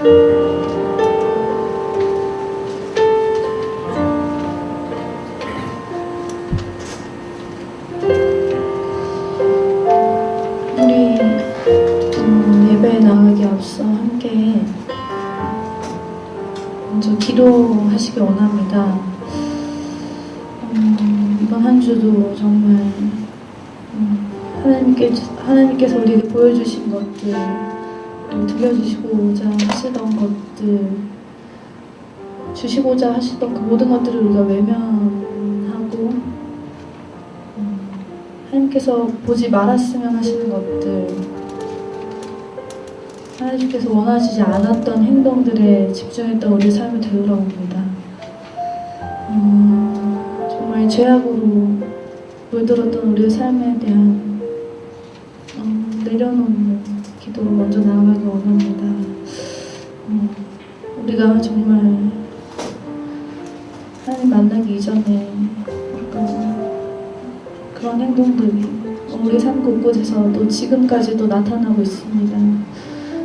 우리 예배에 나가기 앞서 함께 먼저 기도하시기 원합니다. 이번 한 주도 정말 하나님께서 우리에게 보여주신 것들, 또 들려주시고자 하시던 것들, 주시고자 하시던 그 모든 것들을 우리가 외면하고 하나님께서 보지 말았으면 하시는 것들, 하나님께서 원하시지 않았던 행동들에 집중했던 우리 삶을 되돌아옵니다. 정말 죄악으로 물들었던 우리의 삶에 대한 내려놓는 기도로 먼저 나아가기 원합니다. 우리가 정말 하나님 만나기 이전에 그런 행동들이 우리 삶 곳곳에서 또 지금까지도 나타나고 있습니다.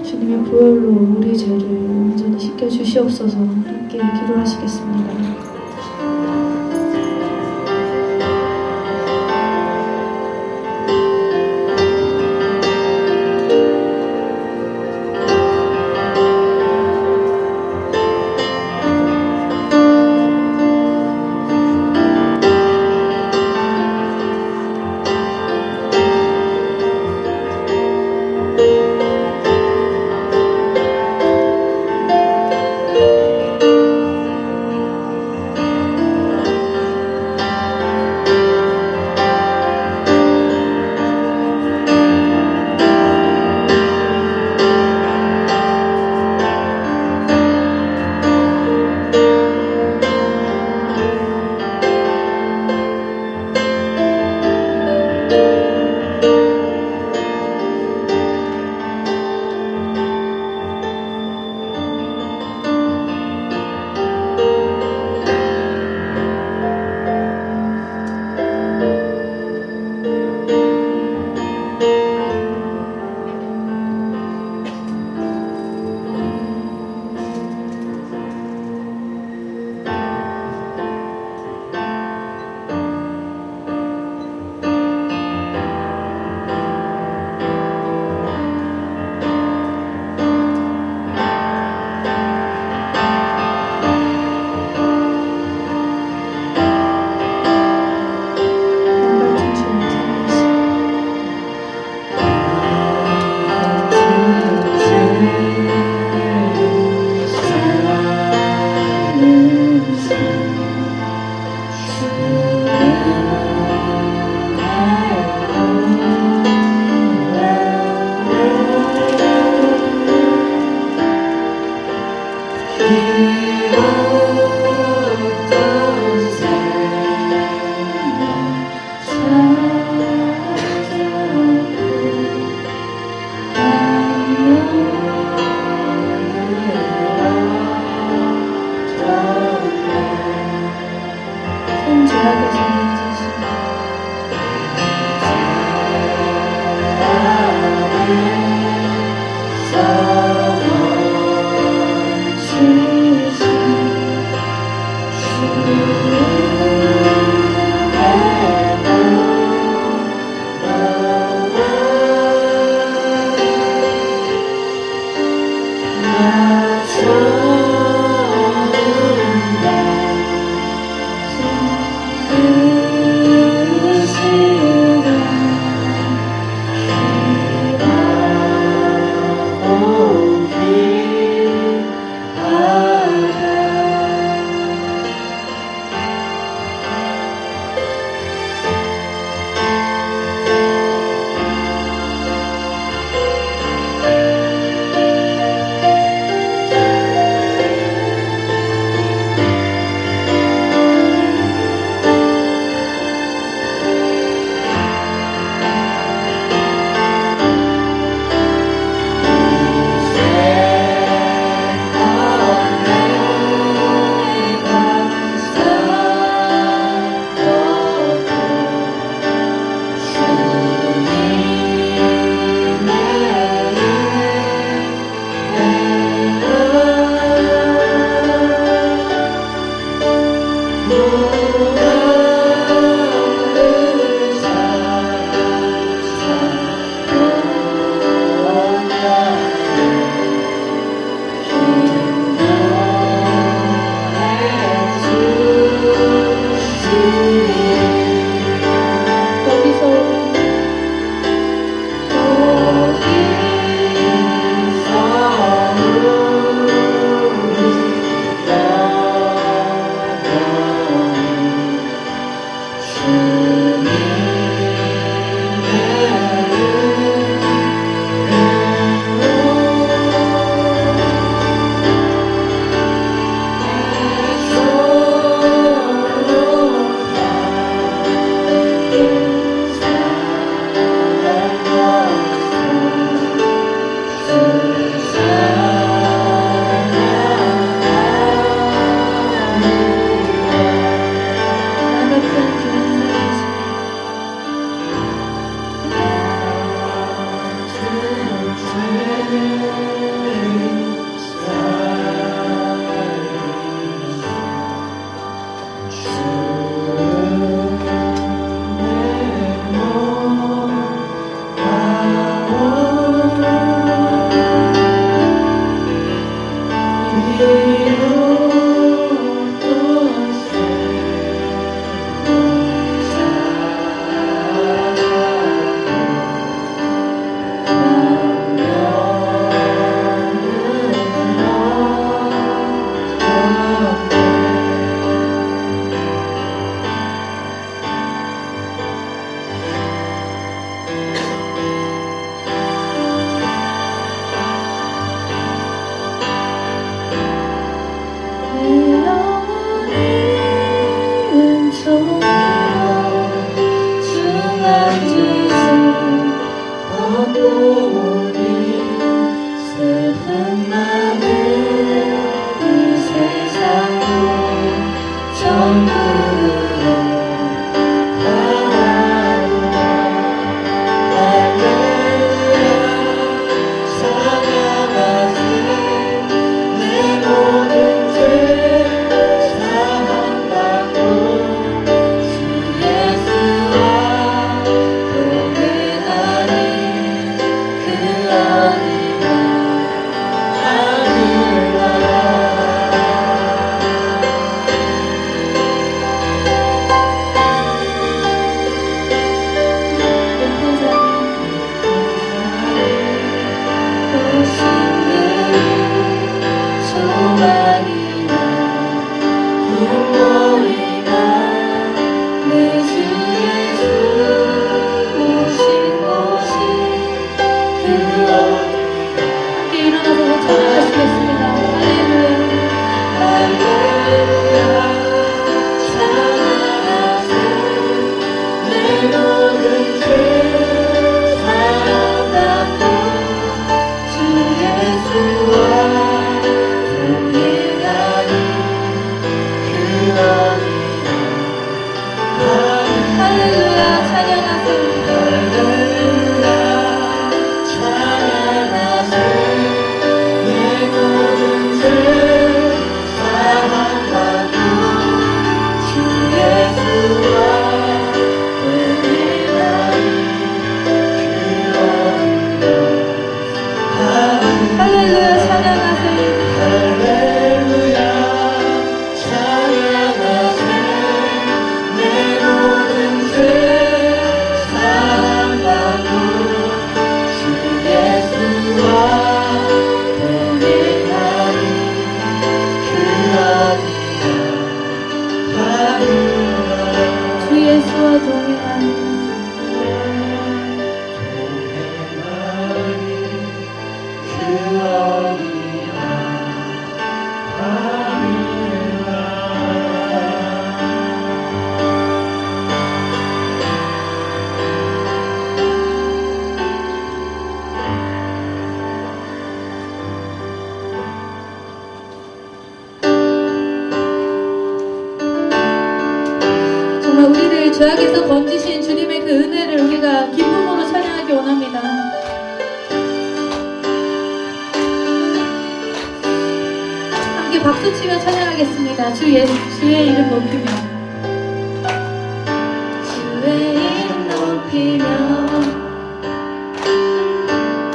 주님의 보혈로 우리 죄를 온전히 씻겨 주시옵소서. 함께 기도하시겠습니다. 마음은 이 세상도 전부로 바라보아 할렐루야 찬양하세 내 모든 죄 사함받고 주 예수와 동행하리 그 어디나 하늘나라 소망이나 눈물이나 내 주 예수 오신 곳이 그 어디나 함께 일어나서 찬양하시겠습니다. 할렐루야. 할렐루야 찬양하세 내 모든 죄 사함받고 주 예수와 동행하리 그 어디나 할렐루야. 찬양하세요. 할렐루야 찬양하세 내 모든 죄 사함받고 주 예수와 동행하리 그 어디나 할렐루야. 찬양하세요. 할렐루야 찬양하세 내 모든 죄 사함받고 주 예수와 동행하리 그 어디나 하늘나라 주 예수와 동행하는 동행하리 그 어디나 하늘나라 정말 우리를 죄악에서 건지신 주님의 그 은혜를 우리가 기쁨으로 찬양하기 원합니다. 함께 박수치며 찬양하겠습니다. 주의 이름 높이며 주의 이름 높이며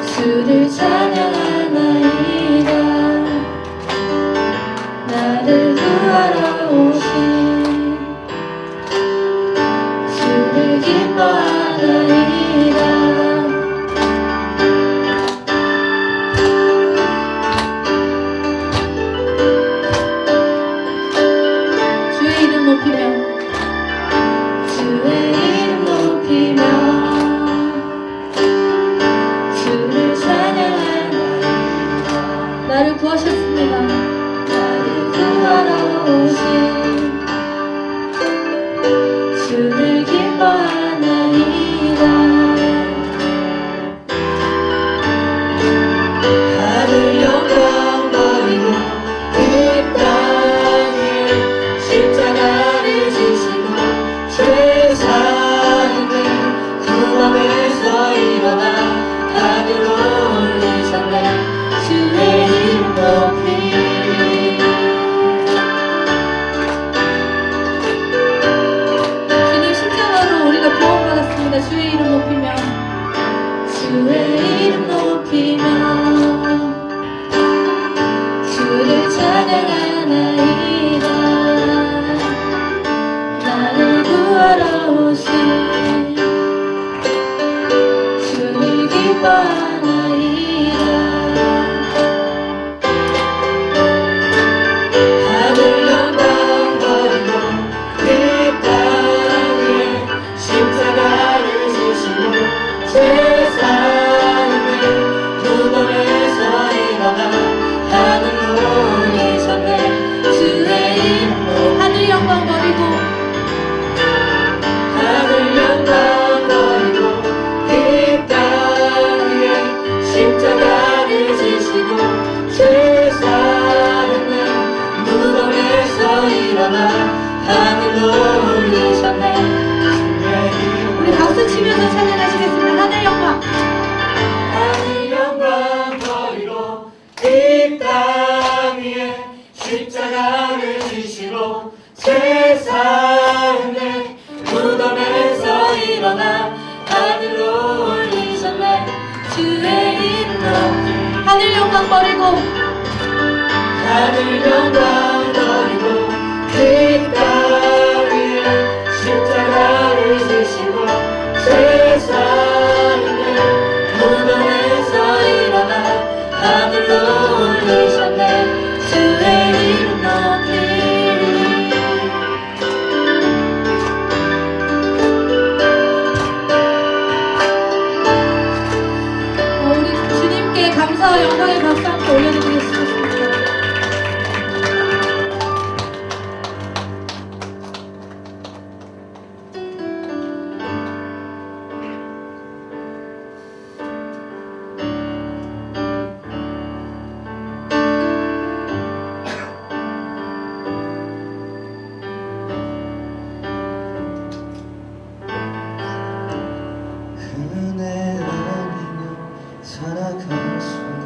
주를 찬양하나이다 나를 구하러 오신 주를 기뻐하나이다 주의 이름 높이며 주의 이름 높이며 주를 찬양하나이다 나를 구하셨습니다. 나를 구하러 오신 주를 기뻐하나이다 하늘 영광 버리고 그 땅에 십자가를 지시고 죄사함을 그 맘에서 일어나 하늘로 올리셨네 주의 이름 높이 주님 십자가로 우리가 구원받았습니다. 주의 이름 높이며 주의 이름 높이며 주를 찬양하나이다 나를 구하러 오신 주를 기뻐하나이다 하늘 영광 버리고 그 땅에 십자가를 지시고 죄사함을 두 번에서 일어나 하늘로 올리셨네 땅 위에 십자가를 지시고 세상에 무덤에서 일어나 하늘로 올리셨네. 주의 이름 높이 하늘 영광 버리고 하늘 영광 버리고 그 땅 위에 십자가를 지시고 세상에 무덤에서 일어나 하늘로 올리셨네. 주의 이름 높이 우리 주님께 감사와 영광의 박수 함께 올려드리겠습니다. 은혜 아니면 살아갈 수가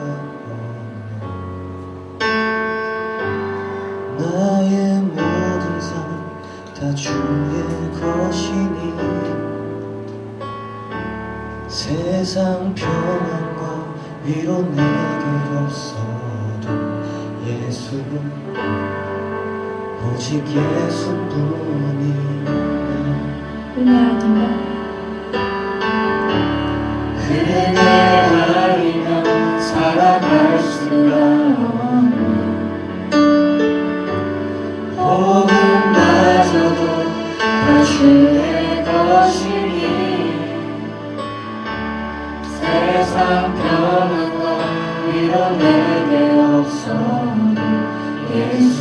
없네. 나의 모든 삶 다 주의 것이니 세상 평안과 위로 내게 없어도 예수 오직 예수뿐이네. 은혜 아니면 은혜 아니면 살아갈 수가 없네. 복음마저도 다 주의 것이니 세상 평안과 위로 내게 없어도 예수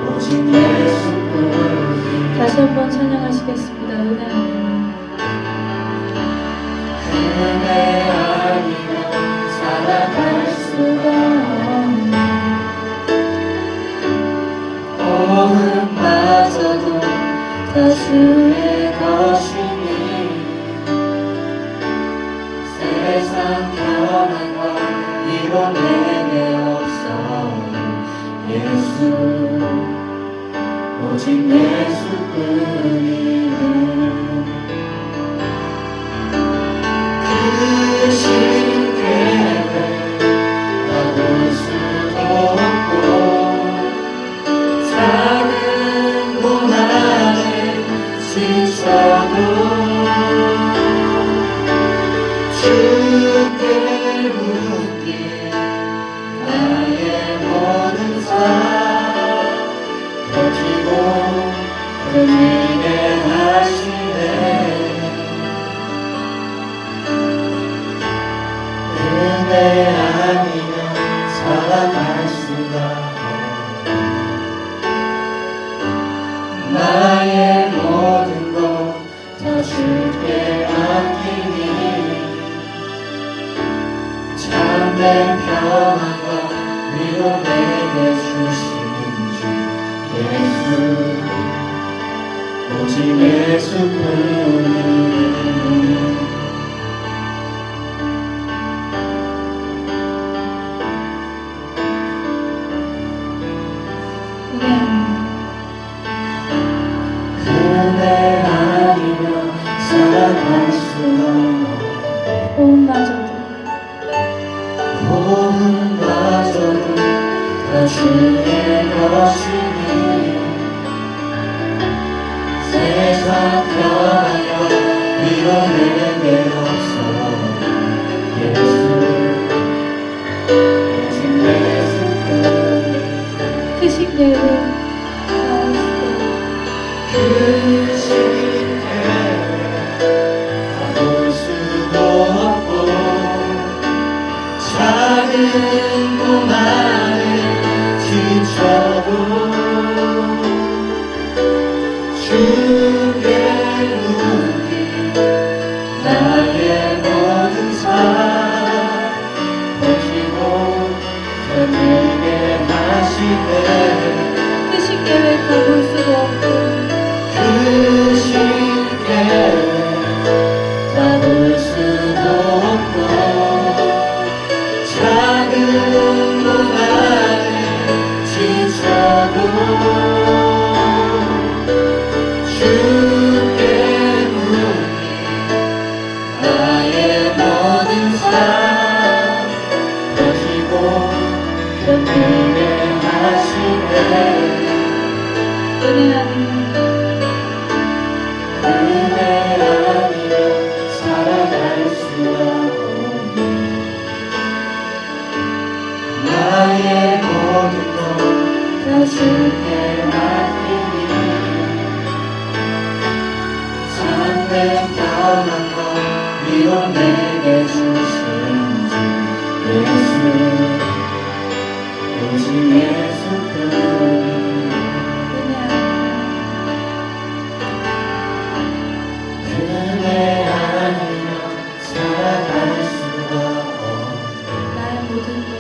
오직 예수뿐이네. 다시 한번 찬양하시겠습니다. 은혜 아니면 은혜 아니면 살아갈 수가 없네. 복음마저도 다 주의 것이니 세상 평안과 위로 내게 없어도 예수 오직 예수뿐이네. 그 신께를 가볼 수도 없고 작은 고난에 지쳐도 주께 묻기 나의 모든 삶 버티고 견디게 하시네. 은혜 아니면 살아갈 수가 없네. 나의 모든 것 다 주께 맡기니 참된 평안과 위로 내게 주신 주 예수 오직 예수뿐이네. 은혜 아니면 살아갈 수가 없네. 복음마저도 복음마저도 다 주의 것이니 세상 평안과 위로 내게 없어도 예수 오직 예수뿐이네. 크신 계획 크신 계획 가볼 수도 없고 작은 고난에 지쳐도 주께 묻기 나의 모든 삶 버티고 견디게 하시네. 크신 계획 다 볼 수도 없고 크신 계획 다 볼 수도 없고 작은 은혜하시네 은혜 아니면 은혜 아니면 살아갈 수가 없네 나의 모든 것 다 주께 맡기니 참된 평안과 위로 내게 주신 주 예수 오직 예수뿐이 은혜 아니면 살아갈 수가 없네 나의 모든 것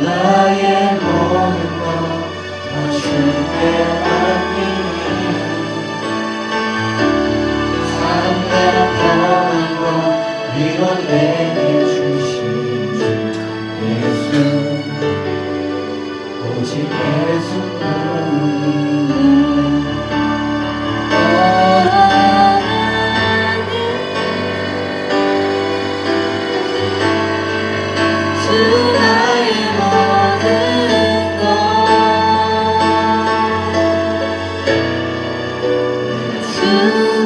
나의 모든 것 다 주께 맡기니 참된 평안과 위로 내게 주신 주 예수 오직 예수뿐이네 주 나의 모든 것 주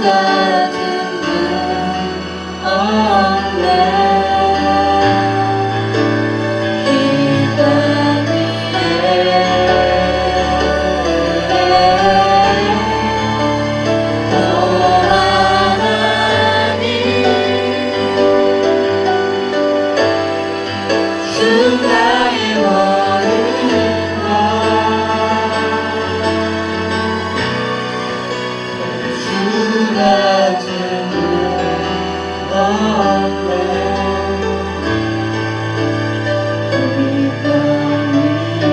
같은 분 없네 이 땅 위에 너와 하나님 주 나의 모든 것 주 같은 분 없네 이 땅 위에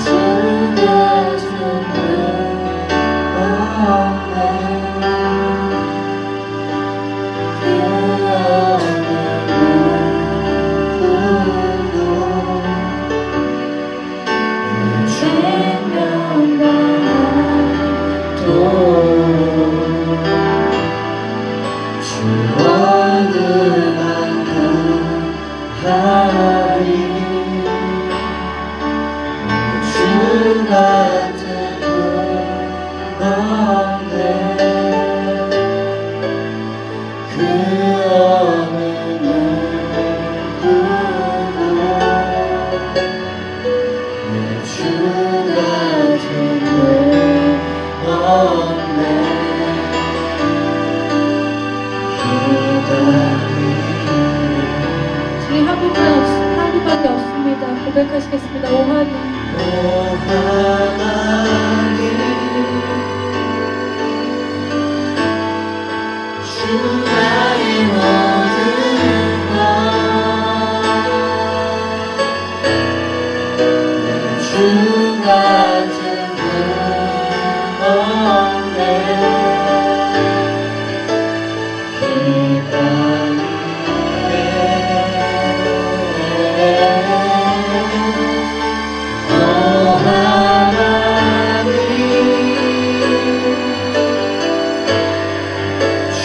주 같은 분 없네 그 어느 누구도 생명당도 주 어느만 구하리 주 같은 분 없네 그 어느 누구도 주 같은 분 없네 주님 한 분밖에 없습니다. 고백하시겠습니다. 오 하나님 오 하나님 주 나의 모든 것주 같은 분 없네 이 땅 위에 오 하나님 주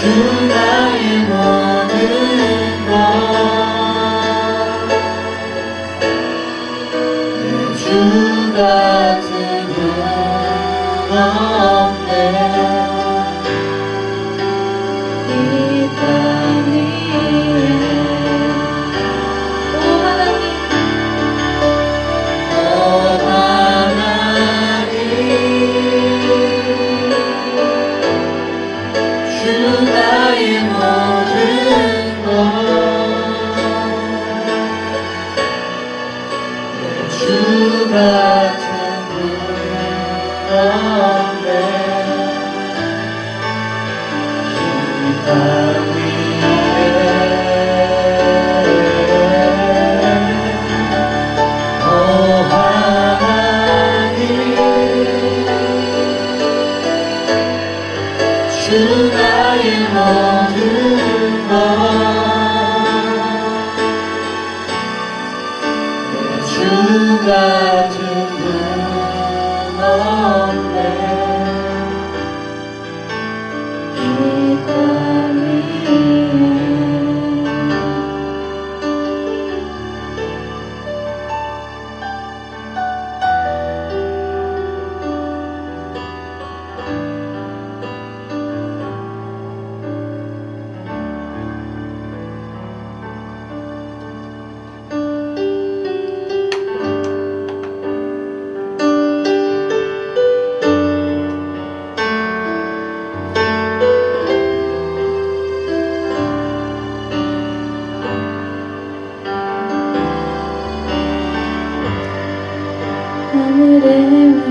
나의 모든 것주 같은 분 없네 이 땅 위에 오 하나님 오 하나님 주 나의 모든 것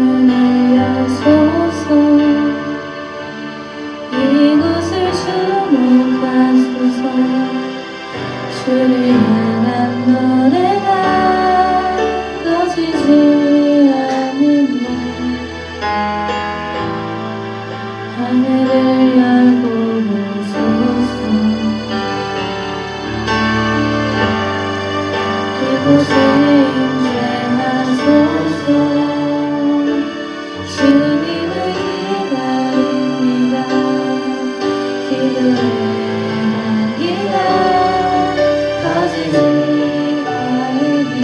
문을 여소서 이곳을 주목하소서 주를 향한 노래가 꺼지지 않으며 하늘을 열고 보소서 이곳에 임재하소서 주님을 기다립니다 기도의 향기가 꺼지지 않으니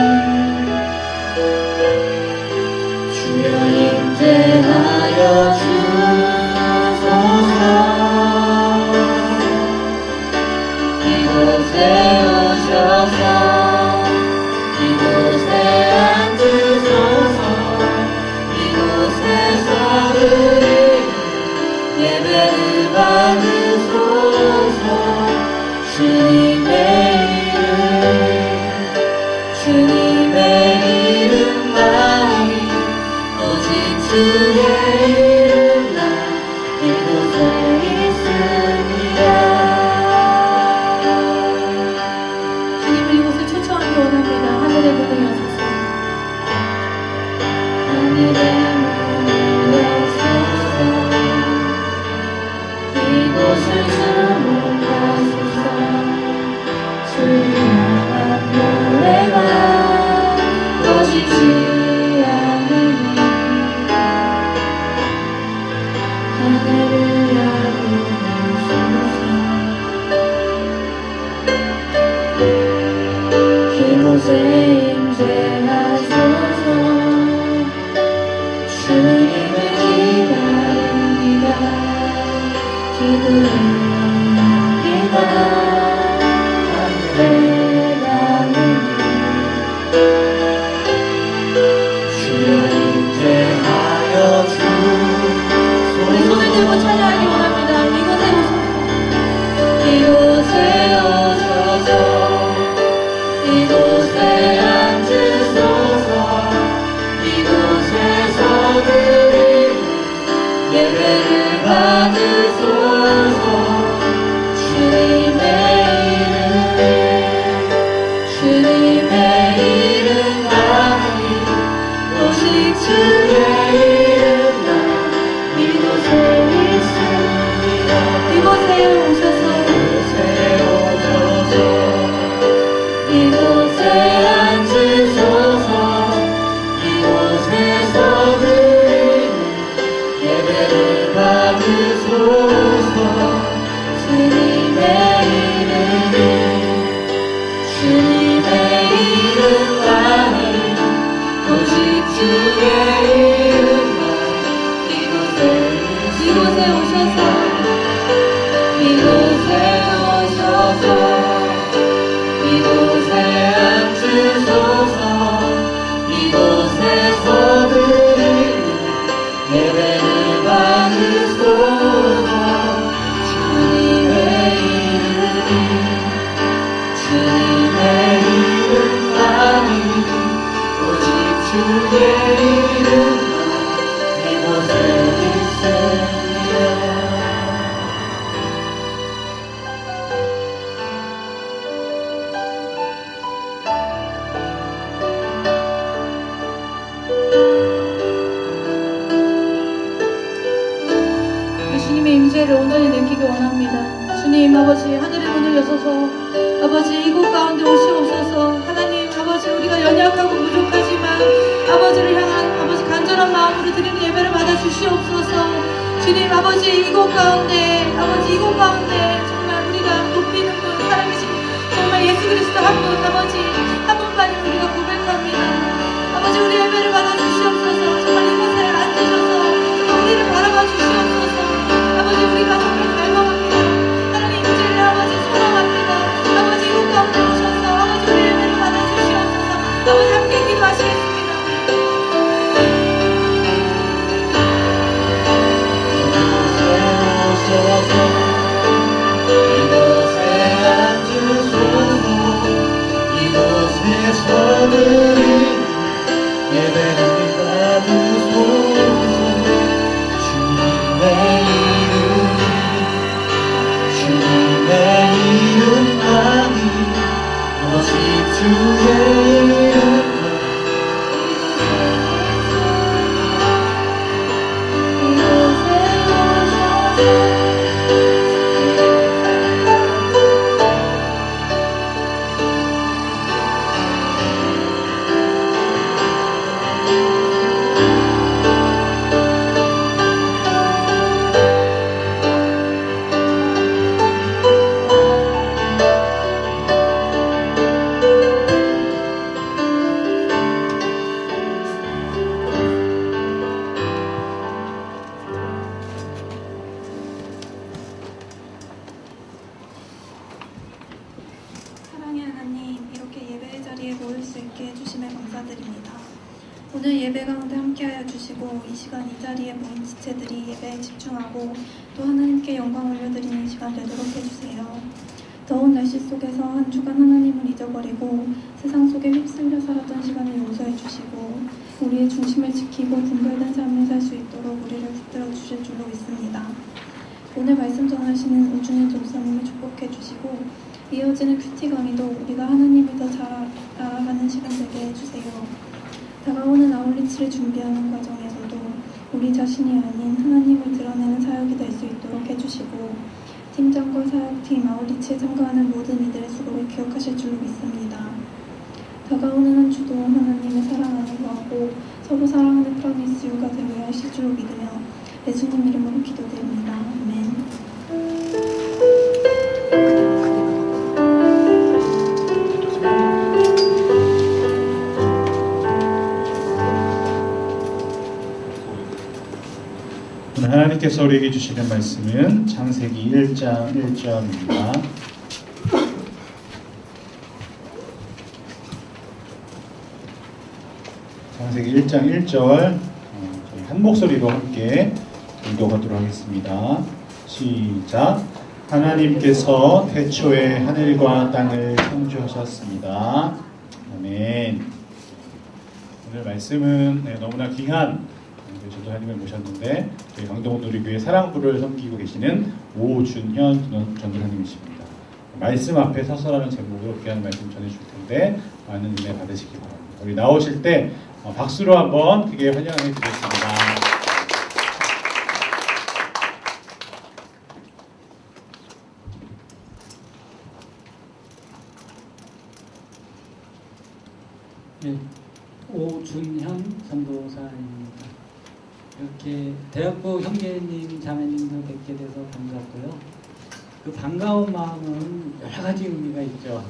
주여 임재하여 주소서 이곳에 오셔서 이곳에 앉으소서 이곳에서 드리는 예배를 받으소서 주님의 이름만이 오직 주의 이름만 이곳에 있습니다. 주님을 이곳에 초청하기 원합니다. 하늘의 문을 여소서 하늘의 문을 여소서 이곳을 주목하소서 주를 향한 노래가 꺼지지 않으니 하늘을 열고 보소서 이곳에 임재하소서 주님을 기다립니다 기도의 향기가 하늘에 닿으니 주여 임재하여 주소서 우리 손을 들고 찬양하기 원합니다. 이곳에 오셔서 이곳에 앉으소서 이곳에서 드리는 예배를 받으소서 주님의 이름만이 오직 주의 이름만 이곳에 있습니다. 이곳에 오셔서 이곳에 앉으소서 이곳에서 드리는 예배를 받으소서 주님의 이름만이 오직 주의 이름만 이곳에 오셔서 이곳에 앉으소서 이곳에서 드리는 예배를 받으소서 주님의 이름만이 오직 주의 이름만 이곳에 있습니다. 주님의 임재를 온전히 느끼기 원합니다. 주님 아버지 하늘의 문을 여소서 아버지 이곳 가운데 오시옵소서. 하나님 아버지 우리가 연약하고 부족하지만 아버지를 향한 아버지 간절한 마음으로 드리는 예배를 받아 주시옵소서. 주님 아버지 이곳 가운데 정말 우리가 높이는 분 살아계신 정말 예수 그리스도 한 분 아버지 한 분만이 우리가 고백합니다. 아버지 우리 예배를 받아 주시옵소서. 정말 이곳에 앉으셔서 정말 우리를 바라봐 주시옵소서. 아버지 우리가 정말 갈망합니다. 하나님 임재를 아버지 소망합니다. 아버지 이곳 가운데 오셔서 아버지 우리 예배를 받아 주시옵소서. 아버지 함께 기도하시겠습니다. 이곳에 앉으소서 이곳에 수 있게 해주심에 감사드립니다. 오늘 예배 가운데 함께하여 주시고 이 시간 이 자리에 모인 지체들이 예배에 집중하고 또 하나님께 영광 올려드리는 시간 되도록 해주세요. 더운 날씨 속에서 한 주간 하나님을 잊어버리고 세상 속에 휩쓸려 살았던 시간을 용서해 주시고 우리의 중심을 지키고 분별된 삶을 살 수 있도록 우리를 붙들어 주실 줄로 믿습니다. 오늘 말씀 전하시는 오준일 전사님을 축복해 주시고 이어지는 큐티 강의도 우리가 하나님을 더 잘 알아가는 시간 되게 해주세요. 다가오는 아울리치를 준비하는 과정에서도 우리 자신이 아닌 하나님을 드러내는 사역이 될 수 있도록 해주시고 팀장과 사역팀 아울리치에 참가하는 모든 이들의 수고를 기억하실 줄로 믿습니다. 다가오는 한 주도 하나님의 사랑 안에 거하고 서로 사랑하는 프로미스 유가 되게 하실 줄로 믿으며 예수님 이름으로 기도드립니다. 아멘. 오늘 하나님께서 우리에게 주시는 말씀은 창세기 1장 1절입니다. 창세기 1장 1절 저희 한 목소리로 함께 읽어가도록 하겠습니다. 시작. 하나님께서 태초에 하늘과 땅을 창조하셨습니다. 아멘. 오늘 말씀은 너무나 귀한 전도사님을 모셨는데 저희 강동원 우리교회 사랑부를 섬기고 계시는 오준현 전도사님이십니다. 말씀 앞에 서서라는 제목으로 귀한 말씀 전해줄 텐데 많은 은혜 받으시기 바랍니다. 우리 나오실 때 박수로 한번 크게 환영해 드리겠습니다. 네, 오준현 전도사입니다. 이렇게 대학부 형제님, 자매님들 뵙게 돼서 반갑고요. 그 반가운 마음은 여러 가지 의미가 있죠.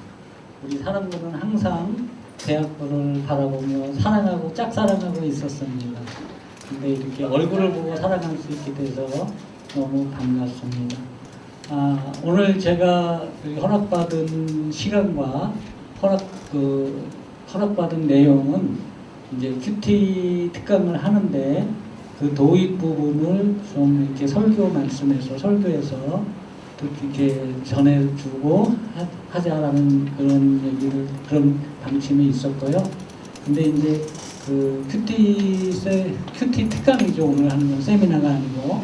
우리 사람들은 항상 대학부를 바라보며 사랑하고 짝사랑하고 있었습니다. 근데 이렇게 얼굴을 보고 사랑할 수 있게 돼서 너무 반갑습니다. 오늘 제가 허락받은 시간과 허락받은 내용은 이제 큐티 특강을 하는데 그 도입 부분을 좀 이렇게 설교에서 이렇게 전해주고 하자라는 그런 방침이 있었고요. 근데 이제 그 큐티 특강이죠. 오늘 하는 건 세미나가 아니고.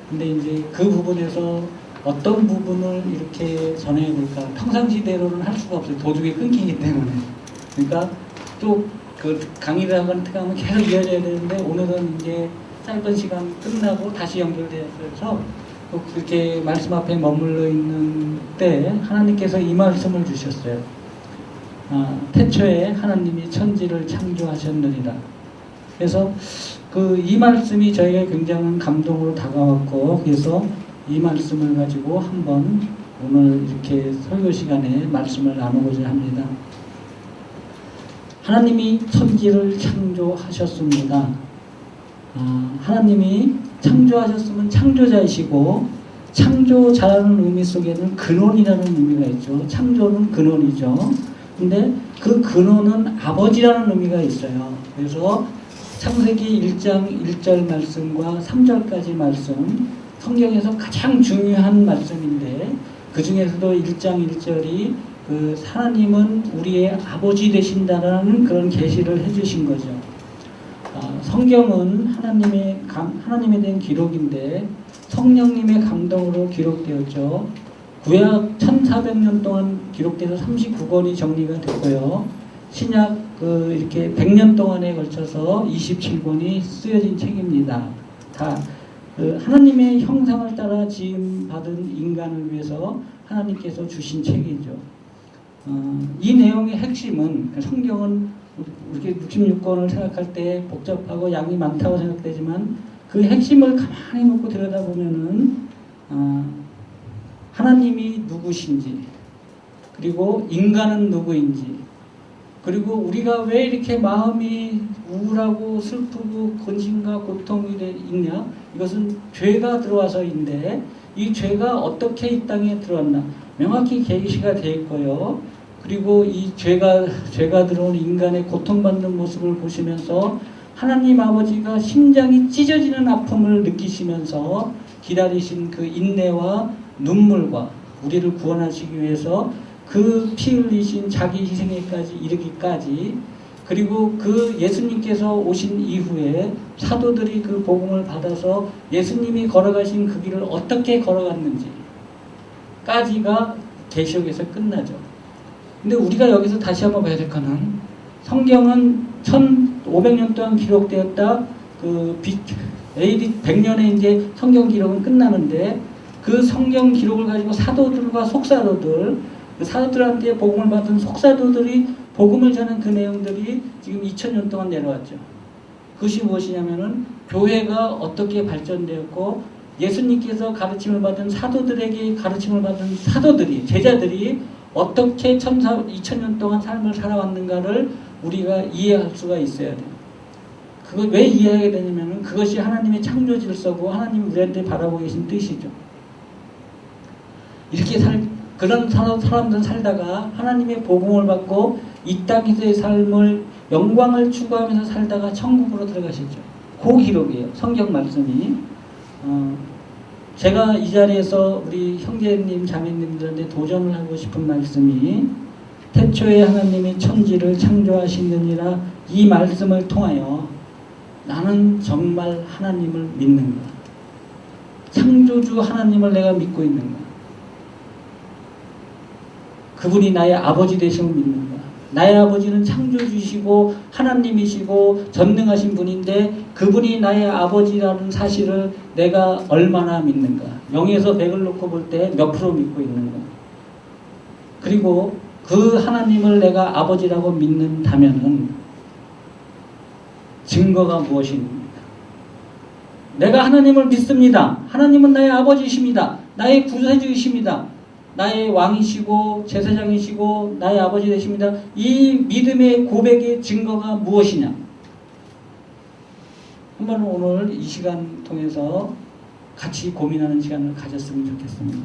근데 이제 그 부분에서 어떤 부분을 이렇게 전해볼까. 평상시대로는 할 수가 없어요. 도중에 끊기기 때문에. 그러니까 또 그 강의를 하거나 특강은 계속 이어져야 되는데 오늘은 이제 짧은 시간 끝나고 다시 연결되어서 그렇게 말씀 앞에 머물러 있는 때 하나님께서 이 말씀을 주셨어요. 태초에 하나님이 천지를 창조하셨느니라. 그래서 이 말씀이 저에게 굉장한 감동으로 다가왔고 그래서 이 말씀을 가지고 한번 오늘 이렇게 설교 시간에 말씀을 나누고자 합니다. 하나님이 천지를 창조하셨습니다. 하나님이 창조하셨으면 창조자이시고 창조자라는 의미 속에는 근원이라는 의미가 있죠. 창조는 근원이죠. 근데 그 근원은 아버지라는 의미가 있어요. 그래서 창세기 1장 1절 말씀과 3절까지 말씀 성경에서 가장 중요한 말씀인데 그 중에서도 1장 1절이 하나님은 우리의 아버지 되신다라는 그런 계시를 해주신 거죠. 성경은 하나님에 대한 기록인데 성령님의 감동으로 기록되었죠. 구약 1400년 동안 기록돼서 39권이 정리가 됐고요. 신약 이렇게 100년 동안에 걸쳐서 27권이 쓰여진 책입니다. 다 하나님의 형상을 따라 지음받은 인간을 위해서 하나님께서 주신 책이죠. 이 내용의 핵심은 성경은 이렇게 66권을 생각할 때 복잡하고 양이 많다고 생각되지만 그 핵심을 가만히 놓고 들여다보면은 하나님이 누구신지 그리고 인간은 누구인지 그리고 우리가 왜 이렇게 마음이 우울하고 슬프고 근심과 고통이 있냐 이것은 죄가 들어와서인데 이 죄가 어떻게 이 땅에 들어왔나 명확히 계시가 되어 있고요. 그리고 이 죄가 들어온 인간의 고통받는 모습을 보시면서 하나님 아버지가 심장이 찢어지는 아픔을 느끼시면서 기다리신 그 인내와 눈물과 우리를 구원하시기 위해서 그 피 흘리신 자기 희생에까지 이르기까지, 그리고 그 예수님께서 오신 이후에 사도들이 그 복음을 받아서 예수님이 걸어가신 그 길을 어떻게 걸어갔는지까지가 계시록에서 끝나죠. 근데 우리가 여기서 다시 한번 봐야 될 거는, 성경은 1500년 동안 기록되었다. AD 100년에 이제 성경 기록은 끝나는데, 그 성경 기록을 가지고 사도들과 속사도들, 그 사도들한테 복음을 받은 속사도들이 복음을 전한 그 내용들이 지금 2000년 동안 내려왔죠. 그것이 무엇이냐면은 교회가 어떻게 발전되었고, 예수님께서 가르침을 받은 사도들에게 가르침을 받은 사도들이, 제자들이 어떻게 2000년 동안 삶을 살아왔는가를 우리가 이해할 수가 있어야 돼요. 그걸 왜 이해하게 되냐면은 그것이 하나님의 창조 질서고 하나님이 우리한테 바라보고 계신 뜻이죠. 이렇게 그런 사람들 살다가 하나님의 복음을 받고 이 땅에서의 삶을, 영광을 추구하면서 살다가 천국으로 들어가셨죠. 그 기록이에요. 성경 말씀이. 제가 이 자리에서 우리 형제님, 자매님들한테 도전을 하고 싶은 말씀이, 태초에 하나님이 천지를 창조하시느니라, 이 말씀을 통하여 나는 정말 하나님을 믿는가? 창조주 하나님을 내가 믿고 있는가? 그분이 나의 아버지 되심을 믿는가? 나의 아버지는 창조주시고 하나님이시고 전능하신 분인데, 그분이 나의 아버지라는 사실을 내가 얼마나 믿는가? 0에서 100을 놓고 볼 때 몇 프로 믿고 있는가? 그리고 그 하나님을 내가 아버지라고 믿는다면은 증거가 무엇입니까? 내가 하나님을 믿습니다. 하나님은 나의 아버지이십니다. 나의 구세주이십니다. 나의 왕이시고 제사장이시고 나의 아버지 되십니다. 이 믿음의 고백의 증거가 무엇이냐? 한번 오늘 이 시간 통해서 같이 고민하는 시간을 가졌으면 좋겠습니다.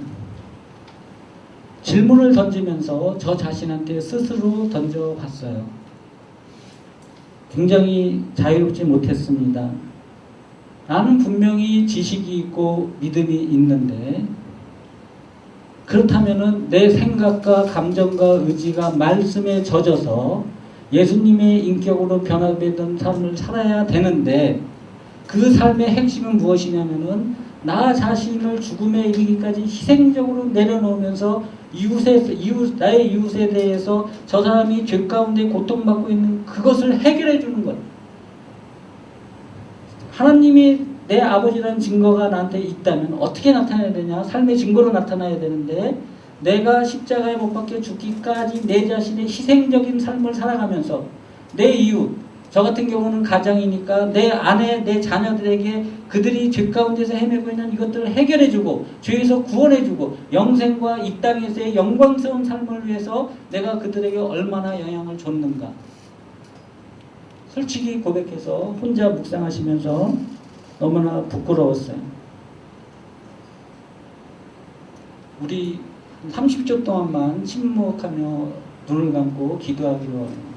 질문을 던지면서 저 자신한테 스스로 던져봤어요. 굉장히 자유롭지 못했습니다. 나는 분명히 지식이 있고 믿음이 있는데, 그렇다면은 내 생각과 감정과 의지가 말씀에 젖어서 예수님의 인격으로 변화되던 삶을 살아야 되는데, 그 삶의 핵심은 무엇이냐면은 나 자신을 죽음에 이르기까지 희생적으로 내려놓으면서 나의 이웃에 대해서 저 사람이 죄 가운데 고통받고 있는 그것을 해결해 주는 것. 하나님이 내 아버지라는 증거가 나한테 있다면 어떻게 나타나야 되냐? 삶의 증거로 나타나야 되는데, 내가 십자가에 못 박혀 죽기까지 내 자신의 희생적인 삶을 살아가면서 내 이웃, 저 같은 경우는 가장이니까 내 아내, 내 자녀들에게 그들이 죄 가운데서 헤매고 있는 이것들을 해결해주고 죄에서 구원해주고 영생과 이 땅에서의 영광스러운 삶을 위해서 내가 그들에게 얼마나 영향을 줬는가. 솔직히 고백해서 혼자 묵상하시면서 너무나 부끄러웠어요. 우리 30초 동안만 침묵하며 눈을 감고 기도하기로 해요.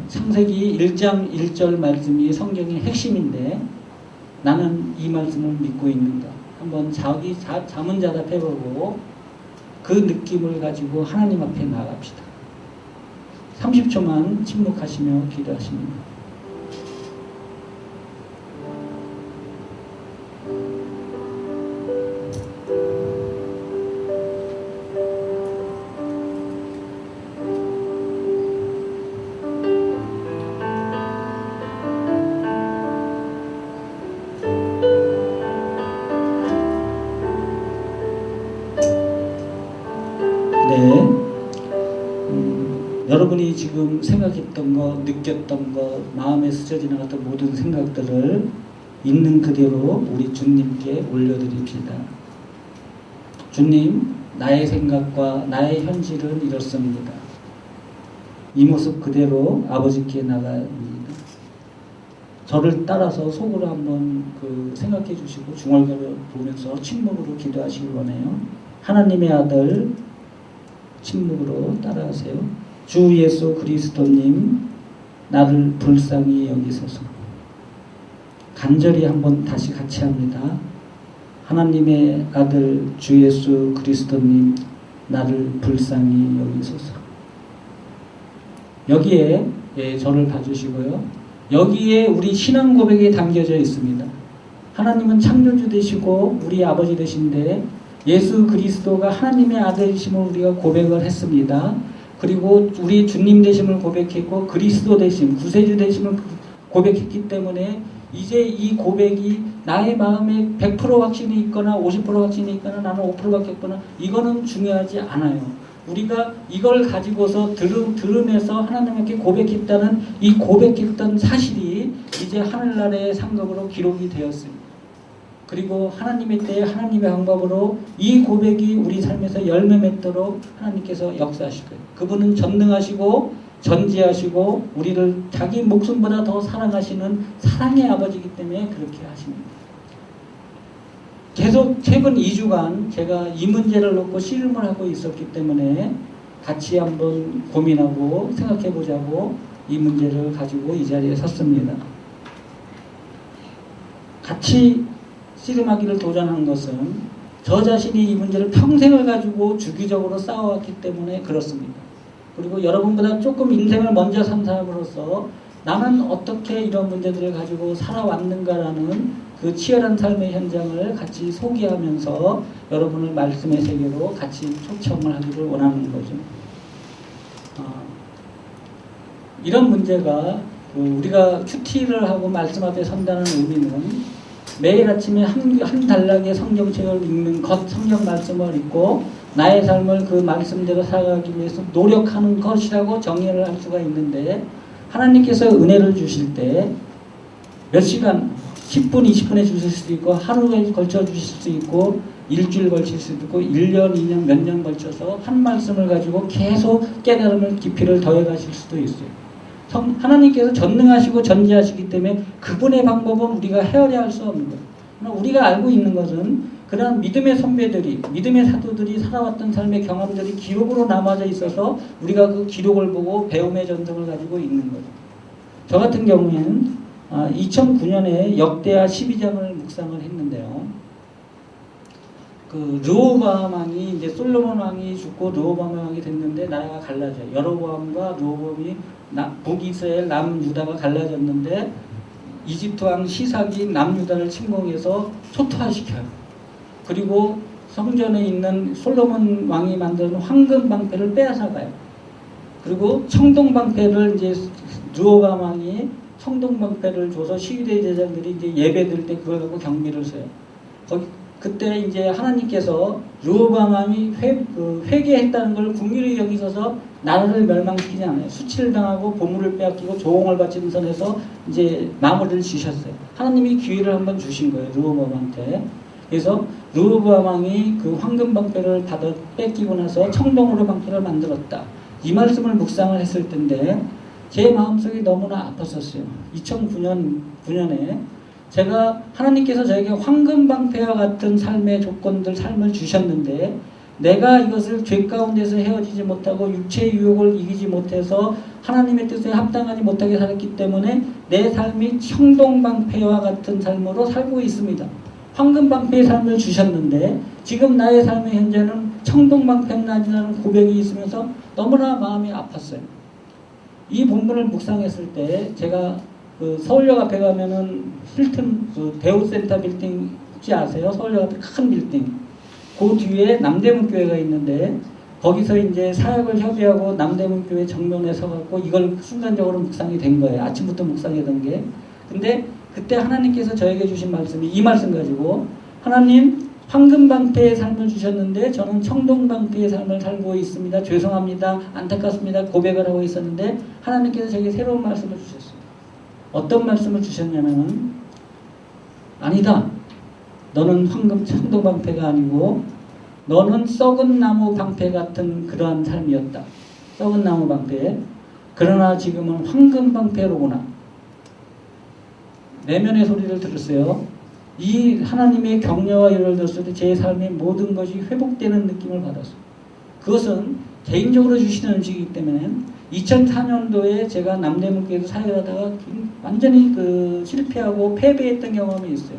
창세기 1장 1절 말씀이 성경의 핵심인데, 나는 이 말씀을 믿고 있는가? 한번 자문자답해보고 그 느낌을 가지고 하나님 앞에 나갑시다. 30초만 침묵하시며 기도하십니다. 여러분이 지금 생각했던 것, 느꼈던 것, 마음에 스쳐 지나갔던 모든 생각들을 있는 그대로 우리 주님께 올려드립시다. 주님, 나의 생각과 나의 현실은 이렇습니다. 이 모습 그대로 아버지께 나갑니다. 저를 따라서 속으로 한번 생각해 주시고 중얼거려 보면서 침묵으로 기도하시길 원해요. 하나님의 아들 침묵으로 따라하세요. 주 예수 그리스도님, 나를 불쌍히 여기소서. 간절히 한번 다시 같이 합니다. 하나님의 아들 주 예수 그리스도님, 나를 불쌍히 여기소서. 여기에 저를 봐주시고요. 여기에 우리 신앙 고백이 담겨져 있습니다. 하나님은 창조주 되시고 우리 아버지 되신데 예수 그리스도가 하나님의 아들이심을 우리가 고백을 했습니다. 그리고 우리 주님 되심을 고백했고 그리스도 되심, 구세주 되심을 고백했기 때문에 이제 이 고백이 나의 마음에 100% 확신이 있거나 50% 확신이 있거나 나는 5%밖에 없거나 이거는 중요하지 않아요. 우리가 이걸 가지고서 들으면서 하나님께 고백했다는 이 고백했던 사실이 이제 하늘나라의 상급으로 기록이 되었습니다. 그리고 하나님의 때에 하나님의 방법으로 이 고백이 우리 삶에서 열매 맺도록 하나님께서 역사하실 거예요. 그분은 전능하시고 전지하시고 우리를 자기 목숨보다 더 사랑하시는 사랑의 아버지이기 때문에 그렇게 하십니다. 계속 최근 2주간 제가 이 문제를 놓고 씨름을 하고 있었기 때문에 같이 한번 고민하고 생각해 보자고 이 문제를 가지고 이 자리에 섰습니다. 같이 씨름하기를 도전한 것은 저 자신이 이 문제를 평생을 가지고 주기적으로 싸워왔기 때문에 그렇습니다. 그리고 여러분보다 조금 인생을 먼저 산 사람으로서 나는 어떻게 이런 문제들을 가지고 살아왔는가라는 그 치열한 삶의 현장을 같이 소개하면서 여러분을 말씀의 세계로 같이 초청을 하기를 원하는 거죠. 이런 문제가 우리가 큐티를 하고 말씀 앞에 선다는 의미는 매일 아침에 한 단락의 성경책을 읽는 것, 성경 말씀을 읽고 나의 삶을 그 말씀대로 살아가기 위해서 노력하는 것이라고 정의를 할 수가 있는데 하나님께서 은혜를 주실 때 몇 시간, 10분, 20분에 주실 수도 있고 하루에 걸쳐 주실 수도 있고 일주일 걸칠 수도 있고 1년, 2년, 몇 년 걸쳐서 한 말씀을 가지고 계속 깨달음을 깊이를 더해 가실 수도 있어요. 하나님께서 전능하시고 전지하시기 때문에 그분의 방법은 우리가 헤아려 할 수 없는 거예요. 우리가 알고 있는 것은 그런 믿음의 선배들이, 믿음의 사도들이 살아왔던 삶의 경험들이 기록으로 남아져 있어서 우리가 그 기록을 보고 배움의 전통을 가지고 있는 거죠. 저 같은 경우에는 2009년에 역대하 12장을 묵상을 했는데요. 그 르호보암 왕이 이제 솔로몬 왕이 죽고 르호보암 왕이 됐는데 나라가 갈라져요. 여로보암과 르호보암이 북이스라엘 남유다가 갈라졌는데 이집트 왕 시삭이 남유다를 침공해서 초토화시켜요. 그리고 성전에 있는 솔로몬 왕이 만든 황금 방패를 빼앗아가요. 그리고 청동 방패를 이제 르호보암 왕이 청동 방패를 줘서 시위대 제자들이 이제 예배드릴 때 그걸 갖고 경비를 서요. 그때 이제 하나님께서 르호보암 왕이 회개했다는 걸 궁휼히 여기셔서 나라를 멸망시키지 않아요. 수치를 당하고 보물을 빼앗기고 조공을 바치는 선에서 이제 마무리를 지셨어요. 하나님이 기회를 한번 주신 거예요. 르호보암한테. 그래서 르호보암 왕이 그 황금 방패를 뺏기고 나서 청동으로 방패를 만들었다. 이 말씀을 묵상을 했을 텐데 제 마음속이 너무나 아팠었어요. 2009년에 제가 하나님께서 저에게 황금 방패와 같은 삶의 조건들, 삶을 주셨는데 내가 이것을 죄 가운데서 헤어지지 못하고 육체의 유혹을 이기지 못해서 하나님의 뜻에 합당하지 못하게 살았기 때문에 내 삶이 청동 방패와 같은 삶으로 살고 있습니다. 황금 방패의 삶을 주셨는데 지금 나의 삶의 현재는 청동 방패는 아니라는 고백이 있으면서 너무나 마음이 아팠어요. 이 본문을 묵상했을 때 제가 그 서울역 앞에 가면은 힐튼 그 대우센터 빌딩 혹시 아세요? 서울역 앞에 큰 빌딩. 그 뒤에 남대문 교회가 있는데 거기서 이제 사역을 협의하고 남대문 교회 정면에 서갖고 이걸 순간적으로 묵상이 된 거예요. 아침부터 묵상이 된 게. 근데 그때 하나님께서 저에게 주신 말씀이 이 말씀 가지고 하나님 황금 방패의 삶을 주셨는데 저는 청동 방패의 삶을 살고 있습니다. 죄송합니다. 안타깝습니다. 고백을 하고 있었는데 하나님께서 저에게 새로운 말씀을 주셨어요. 어떤 말씀을 주셨냐면은 아니다. 너는 황금 청동 방패가 아니고 너는 썩은 나무 방패 같은 그러한 삶이었다. 썩은 나무 방패. 그러나 지금은 황금 방패로구나. 내면의 소리를 들었어요. 이 하나님의 격려와 위로를 들었을 때 제 삶의 모든 것이 회복되는 느낌을 받았어요. 그것은 개인적으로 주시는 음식이기 때문에 2004년도에 제가 남대문교회에서 사역을 하다가 완전히 실패하고 패배했던 경험이 있어요.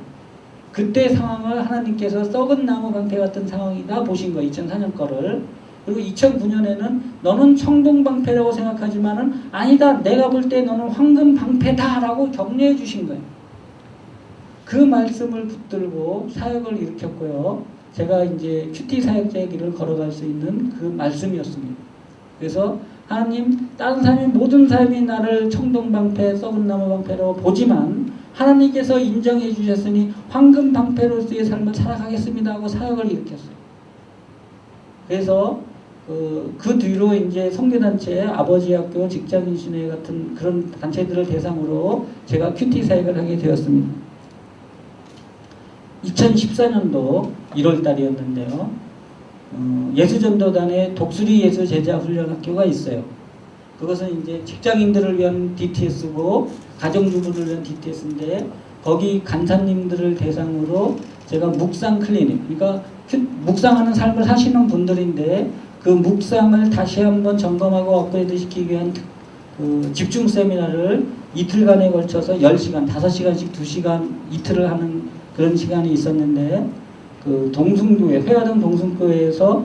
그때 상황을 하나님께서 썩은 나무 방패 같은 상황이다 보신 거예요. 2004년 거를. 그리고 2009년에는 너는 청동 방패라고 생각하지만은 아니다. 내가 볼 때 너는 황금 방패다라고 격려해 주신 거예요. 그 말씀을 붙들고 사역을 일으켰고요. 제가 이제 큐티 사역자의 길을 걸어갈 수 있는 그 말씀이었습니다. 그래서 하나님, 다른 사람이 모든 사람이 나를 청동방패, 썩은 나무 방패라고 보지만 하나님께서 인정해 주셨으니 황금 방패로서의 삶을 살아가겠습니다 하고 사역을 일으켰어요. 그래서 그 뒤로 이제 선교단체, 아버지 학교, 직장인신회 같은 그런 단체들을 대상으로 제가 큐티 사역을 하게 되었습니다. 2014년도 1월 달이었는데요. 예수전도단의 독수리 예수 제자 훈련 학교가 있어요. 그것은 이제 직장인들을 위한 DTS고 가정주부를 위한 DTS인데 거기 간사님들을 대상으로 제가 묵상 클리닉, 그러니까 묵상하는 삶을 사시는 분들인데 그 묵상을 다시 한번 점검하고 업그레이드 시키기 위한 집중 세미나를 이틀간에 걸쳐서 10시간, 5시간씩 2시간 이틀을 하는 그런 시간이 있었는데 동숭교회, 회화동 동숭교회에서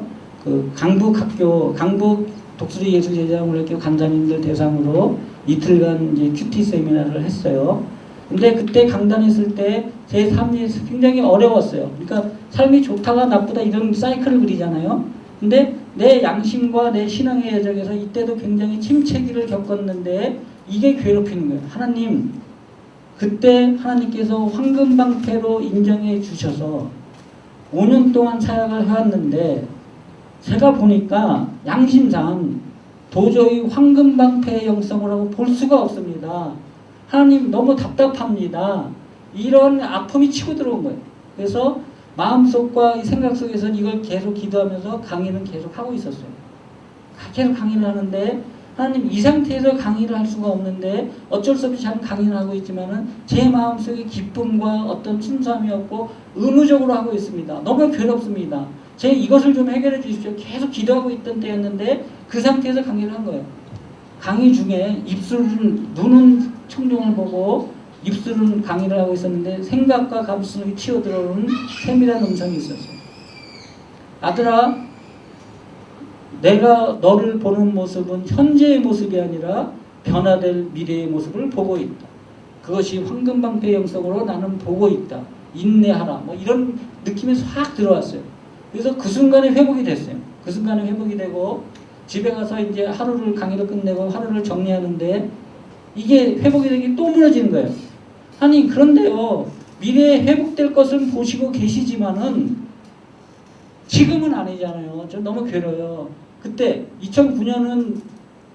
강북학교, 강북 독수리 예수제자훈련학교 간사님들 대상으로 이틀간 이제 큐티 세미나를 했어요. 근데 그때 강단했을 때 제 삶이 굉장히 어려웠어요. 그러니까 삶이 좋다가 나쁘다 이런 사이클을 그리잖아요. 근데 내 양심과 내 신앙의 여정에서 이때도 굉장히 침체기를 겪었는데 이게 괴롭히는 거예요. 하나님, 그때 하나님께서 황금방패로 인정해 주셔서 5년 동안 사역을 해왔는데 제가 보니까 양심상 도저히 황금방패의 영성이라고 볼 수가 없습니다. 하나님 너무 답답합니다. 이런 아픔이 치고 들어온 거예요. 그래서 마음속과 생각 속에서는 이걸 계속 기도하면서 강의는 계속 하고 있었어요. 계속 강의를 하는데 하나님 이 상태에서 강의를 할 수가 없는데 어쩔 수 없이 저는 강의를 하고 있지만은 제 마음속에 기쁨과 어떤 순수함이 없고 의무적으로 하고 있습니다. 너무 괴롭습니다. 제 이것을 좀 해결해 주십시오. 계속 기도하고 있던 때였는데 그 상태에서 강의를 한 거예요. 강의 중에 눈은 청중을 보고 입술은 강의를 하고 있었는데 생각과 감수성이 튀어들어오는 세밀한 음성이 있었어요. 아들아, 내가 너를 보는 모습은 현재의 모습이 아니라 변화될 미래의 모습을 보고 있다. 그것이 황금방패의 영성으로 나는 보고 있다. 인내하라. 뭐 이런 느낌이 확 들어왔어요. 그래서 그 순간에 회복이 됐어요. 그 순간에 회복이 되고 집에 가서 이제 하루를 강의를 끝내고 하루를 정리하는데 이게 회복이 되기 또 무너지는 거예요. 아니 그런데요. 미래에 회복될 것을 보시고 계시지만은 지금은 아니잖아요. 저 너무 괴로워요. 그때 2009년은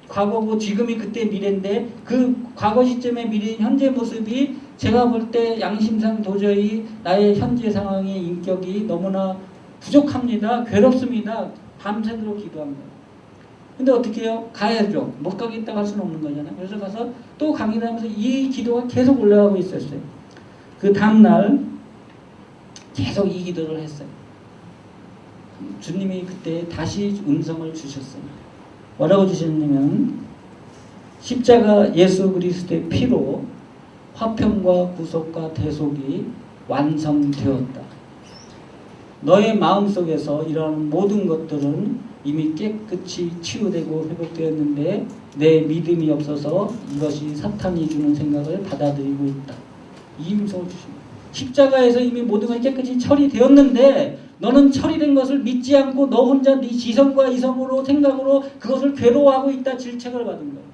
과거고 지금이 그때 미래인데 그 과거 시점의 미래인 현재 모습이 제가 볼 때 양심상 도저히 나의 현재 상황의 인격이 너무나 부족합니다. 괴롭습니다. 밤새도록 기도합니다. 근데 어떻게 해요? 가야죠. 못 가겠다고 할 수는 없는 거잖아요. 그래서 가서 또 강의를 하면서 이 기도가 계속 올라가고 있었어요. 그 다음날 계속 이 기도를 했어요. 주님이 그때 다시 음성을 주셨어요. 뭐라고 주셨냐면 십자가 예수 그리스도의 피로 화평과 구속과 대속이 완성되었다. 너의 마음속에서 이러한 모든 것들은 이미 깨끗이 치유되고 회복되었는데 내 믿음이 없어서 이것이 사탄이 주는 생각을 받아들이고 있다. 이 음성을 주십니다. 십자가에서 이미 모든 것이 깨끗이 처리되었는데 너는 처리된 것을 믿지 않고 너 혼자 네 지성과 이성으로 생각으로 그것을 괴로워하고 있다. 질책을 받은 거예요.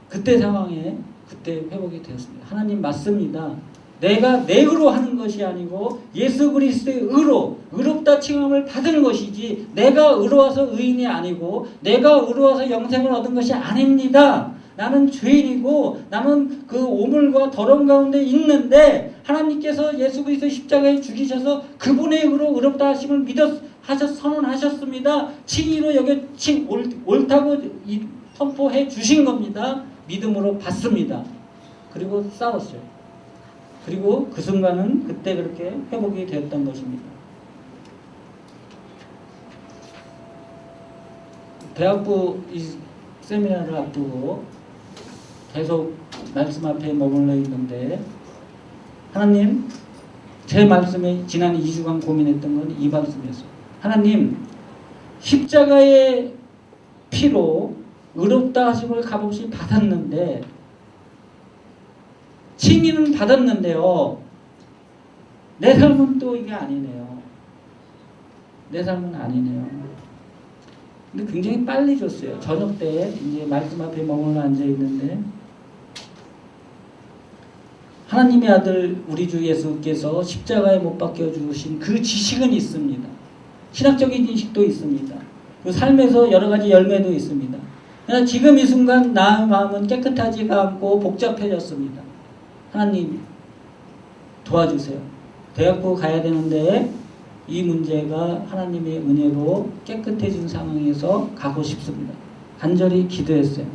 그때 상황에 그때 회복이 되었습니다. 하나님 맞습니다. 내가 내 의로 하는 것이 아니고 예수 그리스도의 의로 의롭다 칭함을 받은 것이지 내가 의로워서 의인이 아니고 내가 의로워서 영생을 얻은 것이 아닙니다. 나는 죄인이고 나는 그 오물과 더러움 가운데 있는데 하나님께서 예수 그리스도 십자가에 죽이셔서 그분의 의로 의롭다 하심을 선언하셨습니다. 칭의로 옳다고 선포해 주신 겁니다. 믿음으로 받습니다. 그리고 싸웠어요. 그리고 그 순간은 그때 그렇게 회복이 되었던 것입니다. 대학부 이 세미나를 앞두고 계속 말씀 앞에 머물러 있는데 하나님, 제 말씀에 지난 2주간 고민했던 건 이 말씀이었어요. 하나님, 십자가의 피로 의롭다 하심을 값없이 받았는데, 칭의는 받았는데요, 내 삶은 또 이게 아니네요. 내 삶은 아니네요. 근데 굉장히 빨리 줬어요. 저녁 때 이제 말씀 앞에 머물러 앉아 있는데, 하나님의 아들 우리 주 예수께서 십자가에 못 박혀 주신 그 지식은 있습니다. 신학적인 지식도 있습니다. 그 삶에서 여러 가지 열매도 있습니다. 그러나 지금 이 순간 나의 마음은 깨끗하지가 않고 복잡해졌습니다. 하나님 도와주세요. 대학부 가야 되는데 이 문제가 하나님의 은혜로 깨끗해진 상황에서 가고 싶습니다. 간절히 기도했어요.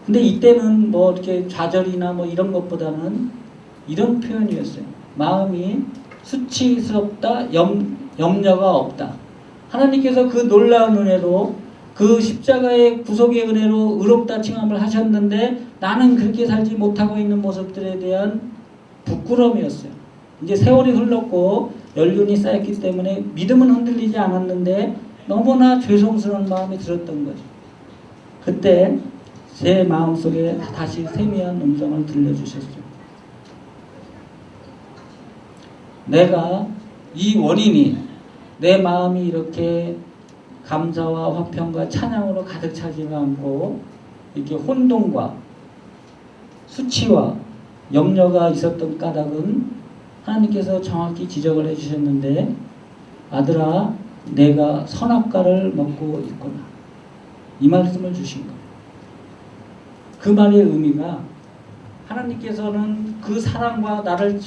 근데 이때는 뭐 이렇게 좌절이나 뭐 이런 것보다는 이런 표현이었어요. 마음이 수치스럽다, 염려가 없다. 하나님께서 그 놀라운 은혜로, 그 십자가의 구속의 은혜로 의롭다 칭함을 하셨는데 나는 그렇게 살지 못하고 있는 모습들에 대한 부끄러움이었어요. 이제 세월이 흘렀고 연륜이 쌓였기 때문에 믿음은 흔들리지 않았는데 너무나 죄송스러운 마음이 들었던 거죠. 그때 제 마음속에 다시 세미한 음성을 들려주셨어요. 내가 이 원인이, 내 마음이 이렇게 감사와 화평과 찬양으로 가득 차지가 않고 이렇게 혼돈과 수치와 염려가 있었던 까닭은 하나님께서 정확히 지적을 해주셨는데, 아들아, 내가 선악과를 먹고 있구나, 이 말씀을 주신 거예요. 그 말의 의미가, 하나님께서는 그 사랑과 나를